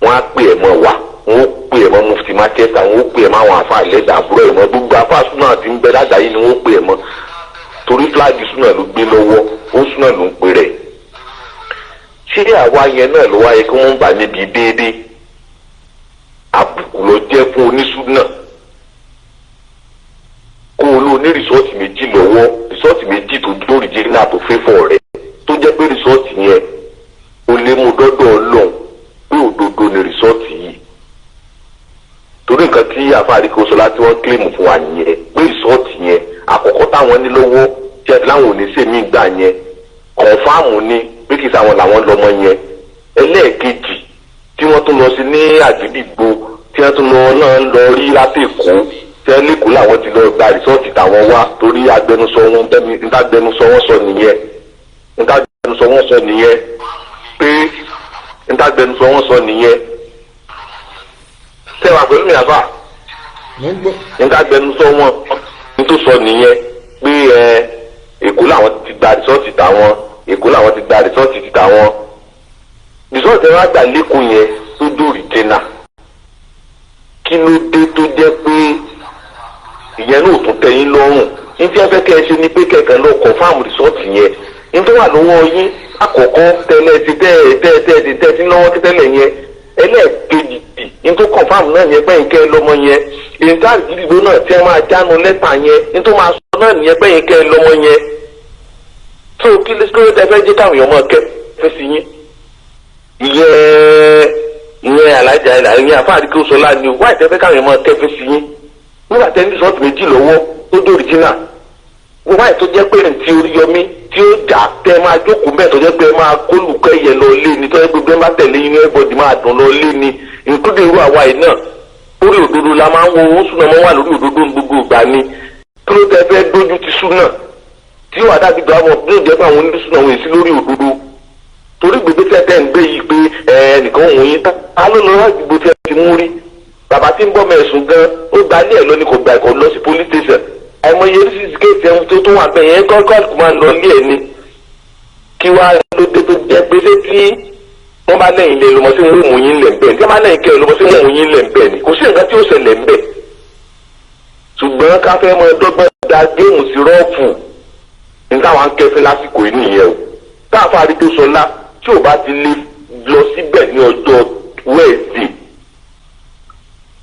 wọ́n á pè ẹ̀ mọ́ wa, wọ́n ó pè ẹ̀ mọ́ Mufti Manchester, wọ́n ó pè ẹ̀ mọ́ àwọn àfa ìlẹ́dà àbúrò ẹ̀ mọ́ gbogbo àfa súnà tí ń bẹ lágbàáyé ni wọ́n ó pè ẹ̀ mọ́, torí fúláàgì súnà ló gbé lọ́wọ́, ó súnà ló ń pè rẹ̀. Ṣé àwa yẹn náà ló wáyé kí wọ́n gbà níbi déédéé? Àbùkù ló jẹ́ fún onísúnà kó o lò ní rìsọ́ọ̀tì méjì lọ́wọ́, rìsọ́ọ̀tì méjì tó dórí jẹ́ náà tó fẹ́ fọ́ rẹ̀, tó jẹ́ pé rìsọ́ọ̀tì yẹn o lè mú dọ́dọ̀ Ọlọ́run pé òdodo ni rìsọ́ọ̀tì yìí. Torí nǹkan tí Alfa Arikehushola tí wọ́n kílèmù fún wa nìyẹn, pé rìsọ́ọ̀tì yẹn àkọ́kọ́ táwọn ní lọ́wọ́ tí ẹ láwọn oníṣèmí gbà yẹn kọ̀ǹfàmù ni pé kìí sáwọn làwọn lọ́mọ yẹn. Ẹlẹ́ẹ̀kejì tí wọ́n tún lọ sí ní àdúgbò tí wọ́n tún lọ rí látẹ̀kọ́ tí wọ́n lẹ́kọ̀ọ́ làwọn ti lọ gba rìsọ́ọ̀tì táwọn wá, torí agbẹnusọ wọn sọ nìyẹn pé ntagbẹnusọ wọn sọ nìyẹn. Sẹ́wà pẹ̀lú mi àbá ntagbẹnusọ wọn nítorí sọ nìyẹn pé Èkó làwọn ti gba rìsọ́ọ̀tì táwọn, Èkó làwọn ti gba rìsọ́ọ̀tì ti táwọn. Rìsọ́ọ̀tì wọn àgbà lẹ́kọ̀ọ́ yẹn tó dórí tẹ́nà. Kí ló dé tó jẹ́ pé ìyẹn náà tún tẹ́yìn lọ́rùn? Ní tí wọ́n fẹ́ kẹ́ ẹ ṣe ni pé kẹ̀kẹ́ lọ kọ̀fáàmù rìsọ́ọ̀tì yẹn. Ní tó wà lọ́wọ́ yín àkọ́kọ́ tẹ́lẹ̀ ti tẹ́ ti náwó tẹ́lẹ̀ yẹn ẹlẹ́ẹ̀kejì nítorí confam náà yẹn pẹ́yìn kẹ́ lọ́mọ yẹn ìntàrí gidigbo náà tí ẹ máa jánu lẹ́tà yẹn nítorí máa sọ náà nìyẹn pẹ́yìn kẹ́ lọ́mọ yẹn tó kí ló tẹ́ fẹ́ jẹ́ káwọn èèyàn máa kẹ́ fẹ́ sí yín ìyẹn alájà ìyẹn àfa Arikehushola ni wáyé tẹ́ fẹ́ káwọn èèyàn máa kẹ́ fẹ́ sí yín nígbà tẹ́ ní sọ́ọ̀tù méjì lọ́wọ́ tó dé original wáyé tó jẹ́ pé ti Oríyọmí tí ó jà tẹ́ máa jókòó mẹ́ẹ̀ tó jẹ́ pé máa kólùkọ́ ẹ̀yẹ lọ lé ni tó jẹ́ pé bẹ́ẹ̀ bá tẹ̀lé yín everybody máa dùn lọ lé ni including irú àwa yìí náà lórí òdodo la máa ń wo owó súná mọ́ wà lórí òdodo gbogbo ìgbà ni kí ló tẹ́ fẹ́ dójú ti súná tí wàá dàbí gbà wọn bí ó jẹ́ pé àwọn oníṣúná wọn èsì lórí òdodo torí gbogbo tẹ́ ń gbé yìí pé ẹnìkan òun yín ta ló lọ láti gbogbo tẹ́ ti mú rí bàbá tí ń bọ́ mẹ́sùn gan ó gbalé ẹ̀ lọ ní kò gbà ẹ̀kọ́ lọ sí police station àìmọye oríṣiríṣi kéèsì ẹ̀hún tó wà bẹ́ẹ̀ yẹn kọ́kọ́ máa ń lọ ilé ẹ̀ ni kí wàá lóde tó jẹ́ pé létí wọ́n bá lẹ́yìn lè lọ́mọ sí wọn mú yín lẹ̀ ń bẹ̀ tí wọ́n bá lẹ́yìn kẹ́ lọ́mọ sí wọn mú yín lẹ̀ ń bẹ̀ ni kò sí nǹkan tí ó ṣẹlẹ̀ ń bẹ̀ ṣùgbọ́n ká fẹ́ mọ dọ́gbọ́n da géèmù sí rọ́ọ̀fù ní táwọn kẹfẹ́ lásìkò yìí nìyẹn o táàfà Arikehushola tí ò bá ti lè lọ síbẹ̀ ní ọjọ́ wẹ́ẹ̀sì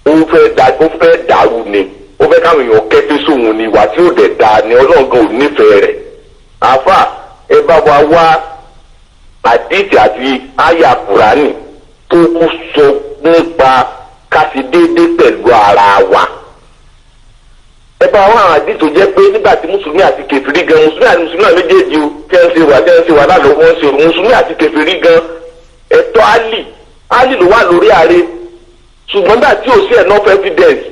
ó fẹ́ dàrú ni ó fẹ́ káwọn èèyàn kẹ́fẹ́ sóhun ni ìwà tí ó dẹ̀ da ni ọlọ́ọ̀gán ò nífẹ̀ẹ́ rẹ̀ àáfà ẹ bá wa wá àdìsí àti àyà Kùránì tó kú sọ nípa kásì déédéé pẹ̀lú ara wa ẹ bá wá àwọn àdìsí tó jẹ́ pé nígbà tí mùsùlùmí àti kèfèrí gan mùsùlùmí àti mùsùlùmí náà méjèèjì o kẹ́ ń ṣe wà lálọ́ wọ́n ṣe mùsùlùmí àti kèfèrí gan ẹ̀tọ́ Álì ló wà lórí ààrẹ ṣùgbọ́n nígbà tí ò sí enough evidence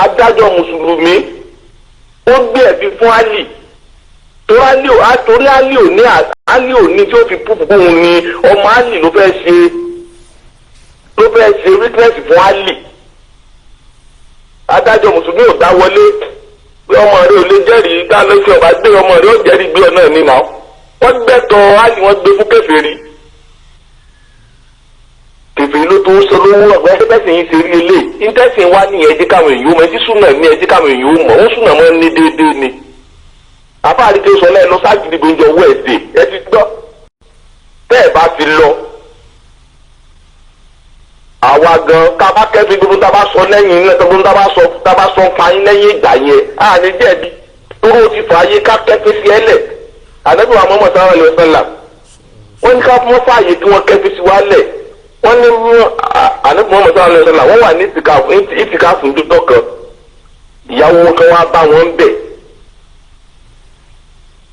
adájọ́ mùsùlùmí ó gbé ẹ̀bí fún Álì torí Álì ò ní tí ó fi púpù fún ni ọmọ Álì ló fẹ́ ṣe witness fún Álì adájọ́ mùsùlùmí ò dá wọlé pé ọmọ rẹ ò lè jẹ́rìí dá lọ́sẹ̀ ọba gbé ọmọ rẹ ó jẹ́rìí gbé ọ náà nínú wọ́n gbẹ́tọ̀ Álì wọ́n gbé fún kèfèrí ló tó sọ lówó ọgbà ẹgbẹ́ bẹ́sẹ̀ yìí ṣe rí ilé ìtẹ́sìn wá ní ẹjẹ́ káwọn èèyàn mọ̀ ẹjí súnà ní ẹjẹ́ káwọn èèyàn mọ̀ wọ́n súnà mọ́ ní déédéé ni àbá Arikehushola ẹ lọ ságìdì gbòǹjọ wẹ́ẹ̀dẹ̀ ẹ ti gbọ́ tẹ́ ẹ bá ti lọ àwa gan tábà kẹ́fì gbogbo tábà sọ lẹ́yìn ilé gbogbo tábà sọ fáyín lẹ́yìn ìgbà yẹn á ní jẹ̀bi tóró ti fà ayé ká kẹ́fì sí ẹlẹ̀ ànábì wa Muhammad sallallahu alaihi wasallam wọ́n ní ká fún fààyè kí wọ́n kẹ́fì sí wálẹ̀ wọ́n ní mú ànábì Muhammad sallallahu alaihi wasallam wọ́n wà ní ìtìkáfù dúdọ́ kan ìyàwó kan wá bá wọn bẹ̀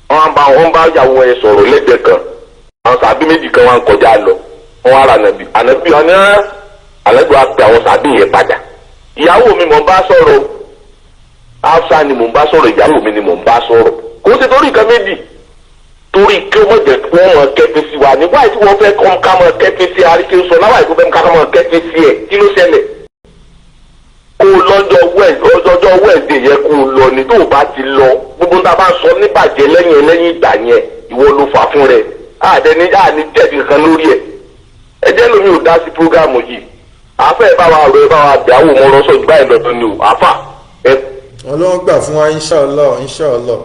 wọ́n bá ìyàwó yẹn sọ̀rọ̀ lẹ́gbẹ̀ẹ́ kan àwọn sàbí méjì kan wá ń kọjá lọ wọ́n wá ra ànábì wọn ní ànábì wa pe àwọn sàbí yẹn padà ìyàwó mi mò ń bá sọ̀rọ̀ Hafsa ni mò ń bá sọ̀rọ̀ ìyàwó mi ni mò ń bá sọ̀rọ̀ kò sí torí nǹkan méjì torí kí wọ́n jẹ́ kí wọ́n mọ̀ kẹ́fẹ́ sí wa nígbà tí wọ́n fẹ́ kọ́ ká mọ̀ kẹ́fẹ́ sí Arikehushola láwàá ìfowópamọ́ ká mọ̀ kẹ́fẹ́ sí ẹ̀ kí ló ṣẹlẹ̀ kó lọ́jọ́ wẹ́ẹ̀dẹ̀ yẹ kó lọ ní tó o bá ti lọ gbogbo tá a bá sọ níbàjẹ́ lẹ́yìn ìgbà yẹn ìwọ ló fà fún rẹ̀ àní jẹ̀bi kan lórí ẹ̀ ẹjẹ́ lómi ò dá sí prógámù yìí àfẹ́ bá wa rẹ̀ bá wa bẹ̀ àwọn ọmọ ọlọ́sọ̀ ìgbà ìlọ́dún ni o àfà ẹ. Ọlọ́run gbà fún wa inshallah.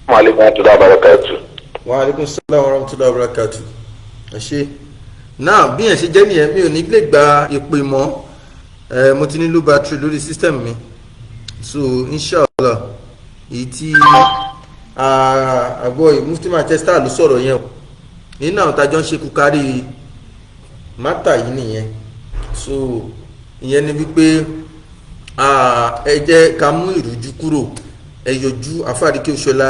Wa alaikum warahmatullahi wabarakatuh. Wa alaikum salaam warahmatullahi wabarakatuh. ẹ ṣe náà bí yẹn ṣe jẹ́ nìyẹn mi ò ní lè gba ìpè mọ́ mo ti ní low battery lórí system mi so inshallah èyí tí àgbọ̀ mufti Manchester ló sọ̀rọ̀ yẹn nínú àwọn tájọ́ ń ṣe kú kárí mátà yìí nìyẹn so ìyẹn ni wípé ẹ jẹ́ ká mú ìrújú kúrò ẹ yọjú àfáà Arikehushola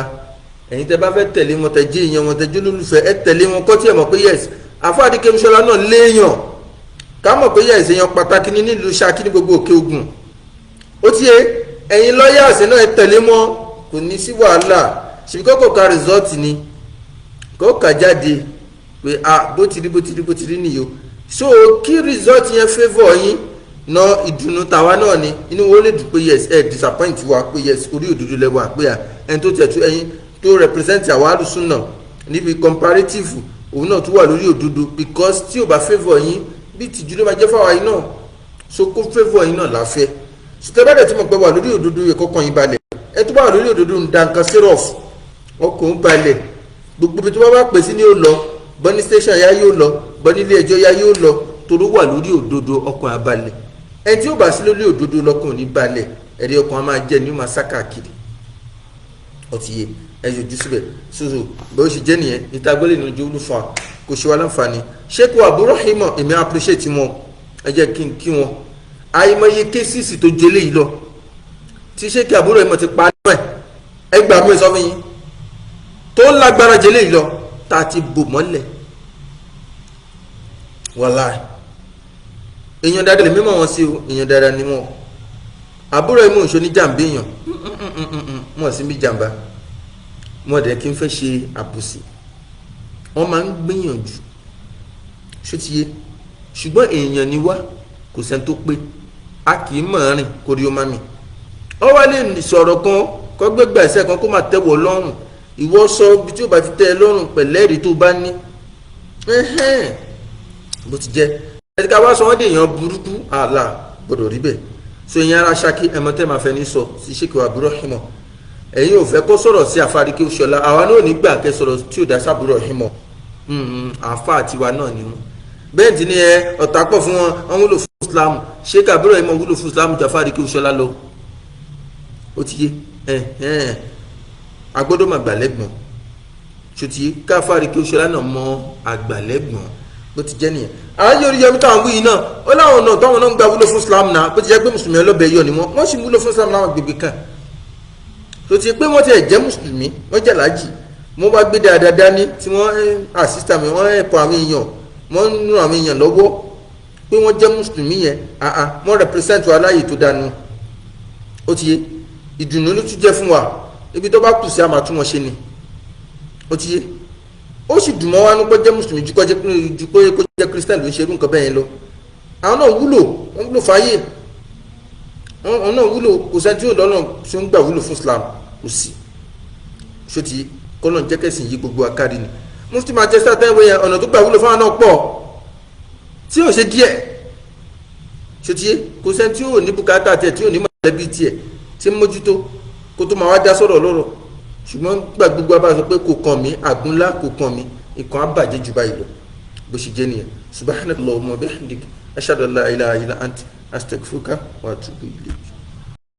ẹ̀yin tẹ́ bá fẹ́ tẹ̀lé wọn tẹ́ jẹ́ èèyàn wọn tẹ́ jẹ́ olólùfẹ́ ẹ tẹ̀lé wọn kọ́ tí ẹ mọ̀ pé yes àfáà Arikehushola náà léèyàn ká mọ̀ pé yes èèyàn pàtàkì ní nílùú Ṣakí ní gbogbo Òkè Ògùn ó ti yé ẹ̀yin lọ́yà àṣẹ náà ẹ tẹ̀lé mọ́ kò ní sí wàhálà ṣèbí kọ́kọ́ ka result ni kó kà jáde pé bó ti rí nìyó so kí result yẹn favour yín ná ìdùnnú tàwa náà ni inú wo lè dùn pé yes ẹ disappoint wa pé yes orí òdodo lẹ́wọ̀ pé ẹni tó tẹ̀tú ẹyin tó represent àwọn alùsùn náà níbi comparative òun náà tún wà lórí òdodo because tí ò bá favour yín bí tìjú ló máa jẹ́ fáwa yín náà so kó favour yín náà láfẹ́ sùtẹ́ bá dẹ̀ tí mo pẹ́ wà lórí òdodo yẹ kọ́kàn yín balẹ̀ ẹ tó bá wà lórí òdodo ń da nǹkan syrup ọkàn balẹ̀ gbogbo bí tó bá pè sí ni ó lọ, bọ́ ní station ya yóò lọ, bọ́ nílé ẹjọ́ ya yóò lọ, torí wà lórí òdodo ọkàn abalẹ̀. ẹni tí ó bá sí lórí òdodo lọ́kàn ní balẹ̀, ẹ̀rí ọkàn á máa jẹ́ ní ó máa sá káàkiri. ọtí yé ẹ yọjú síbẹ̀ ṣoṣo bó ṣe jẹ́ nìyẹn níta gbọ́lẹ̀ ní ojú olúfa kò ṣe wá láǹfààní. ṣéèkù àbúrò ìmọ̀ èmi appreciate wọn, ẹ jẹ́ kí n kí wọn. àìmọye kéṣìṣì tó jẹlé yìí lọ tí ṣéèkù àbúrò ìmọ̀ ti pa nínú ẹ̀, ẹ gbà mí sọ fún yín, tó lágbára jẹlé yìí lọ tá a ti bò mọ́lẹ̀. wàláì èèyàn dáadáa lè mímọ̀ wọn sí o, èèyàn dáadáa ni wọn. àbúrò ìmọ̀ òṣò ní jàǹbá èèyàn wọn sì ń bí jàǹbá, wọn dẹ̀ kí n fẹ́ ṣe àbòsí, wọn máa ń gbìyànjú ṣótiyé, ṣùgbọ́n èèyàn ni wá, kò sẹ́ni tó pé, a kì í mọ̀ rìn kórí ó má mi. ọ wá lè sọ̀rọ̀ kan kọ́ gbégbá ẹ̀sẹ̀ kan kó máa tẹ́wọ̀ lọ́rùn, ìwọ sọ ibi tí ó bá ti tẹ́ ẹ lọ́rùn pẹ̀lẹ́rìí tó bá ní. bó ti jẹ́ ẹ̀ka ká wá sọ wọ́n dé èèyàn burúkú àlà gbọ́dọ̀ rí bẹ́ẹ̀. so ìyẹn ara Ṣakí ẹ̀mọ́ tẹ́ máa fẹ́ ní sọ sí ṣéèkì àbúrò ìmọ̀, ẹ̀yin ò fẹ́ kó sọ̀rọ̀ sí Arikehushola, àwa náà ní gbà kẹ́ sọ̀rọ̀ tí ò dá sábúrò ìmọ̀. àfa àtiwa náà ni wọn. bẹ́ẹ̀ tí ni ọ̀tá pọ̀ fún wọn, wọn wúlò fún Islam. ṣéèkì àbúrò ìmọ̀ wúlò fún Islam jà Arikehushola lọ. ó ti yé agbọ́dọ̀ máa gbàlẹ́gbọ̀n ṣòtì káfá Arikehushola náà mọ àgbàlẹ́gbọ̀n bó ti jẹ́ nìyẹn. ààyè orí yẹmi táwọn wí yìí náà ó láwọn náà táwọn náà ń gba wúlò fún Islam náà bó ti jẹ́ pé mùsùlùmí ọlọ́bẹ̀ yọ ni wọ́n sì wúlò fún Islam láwọn gbègbè kan. ṣòtì pé wọ́n ti jẹ́ mùsùlùmí, wọ́n jẹ́ láàjì, wọ́n bá gbé dáadáa dání tí wọ́n àsísítà mi, wọ́n ẹ̀pọ̀ àwọn èèyàn, wọ́n ń ran àwọn èèyàn lọ́wọ́ pé wọ́n jẹ́ mùsùlùmí yẹn, wọ́n represent wa láàyè tó dánú. ó ti yé ìdùnnú ló tún jẹ́ fún wa, ibi tó bá kù sí àmà tún wọn ṣe ni. ó ti yé ó sì dùn mọ́ wa ní pé jẹ́ mùsùlùmí ju kó jẹ́ christian ló ń ṣe irú nǹkan bẹ́ẹ̀ yẹn lọ. àwọn náà wúlò, wọ́n wúlò fáyé, àwọn náà wúlò, kò sẹ́ni tí yóò lọ́nà tí ó ń gbà wúlò fún Islam kò sí. ṣó ti kọ́nà jẹ́kẹ̀sìn yí gbogbo akárí ni. mufti Manchester tẹ́wé yẹn ọ̀nà tó gbà wúlò fáwọn náà pọ̀ tí ò ṣe díẹ̀. ṣó ti kò sẹ́ni tí yóò ní bùkátà tiẹ̀, tí yóò ní mọ̀lẹ́bí tiẹ̀ tí mójútó kó tó máa wá dá sọ̀rọ̀ lọ́rọ̀. ṣùgbọ́n gbà gbogbo abá sọ pé kò kàn mí, àgúnlá kò kàn mí, ìkan àbàjẹ́ jù báyìí lọ bó ṣe jẹ́ nìyẹn. subhanakallahumma wa bihamdik ashhadu an la ilaha illa anta astaghfiruka wa atubu ilayk.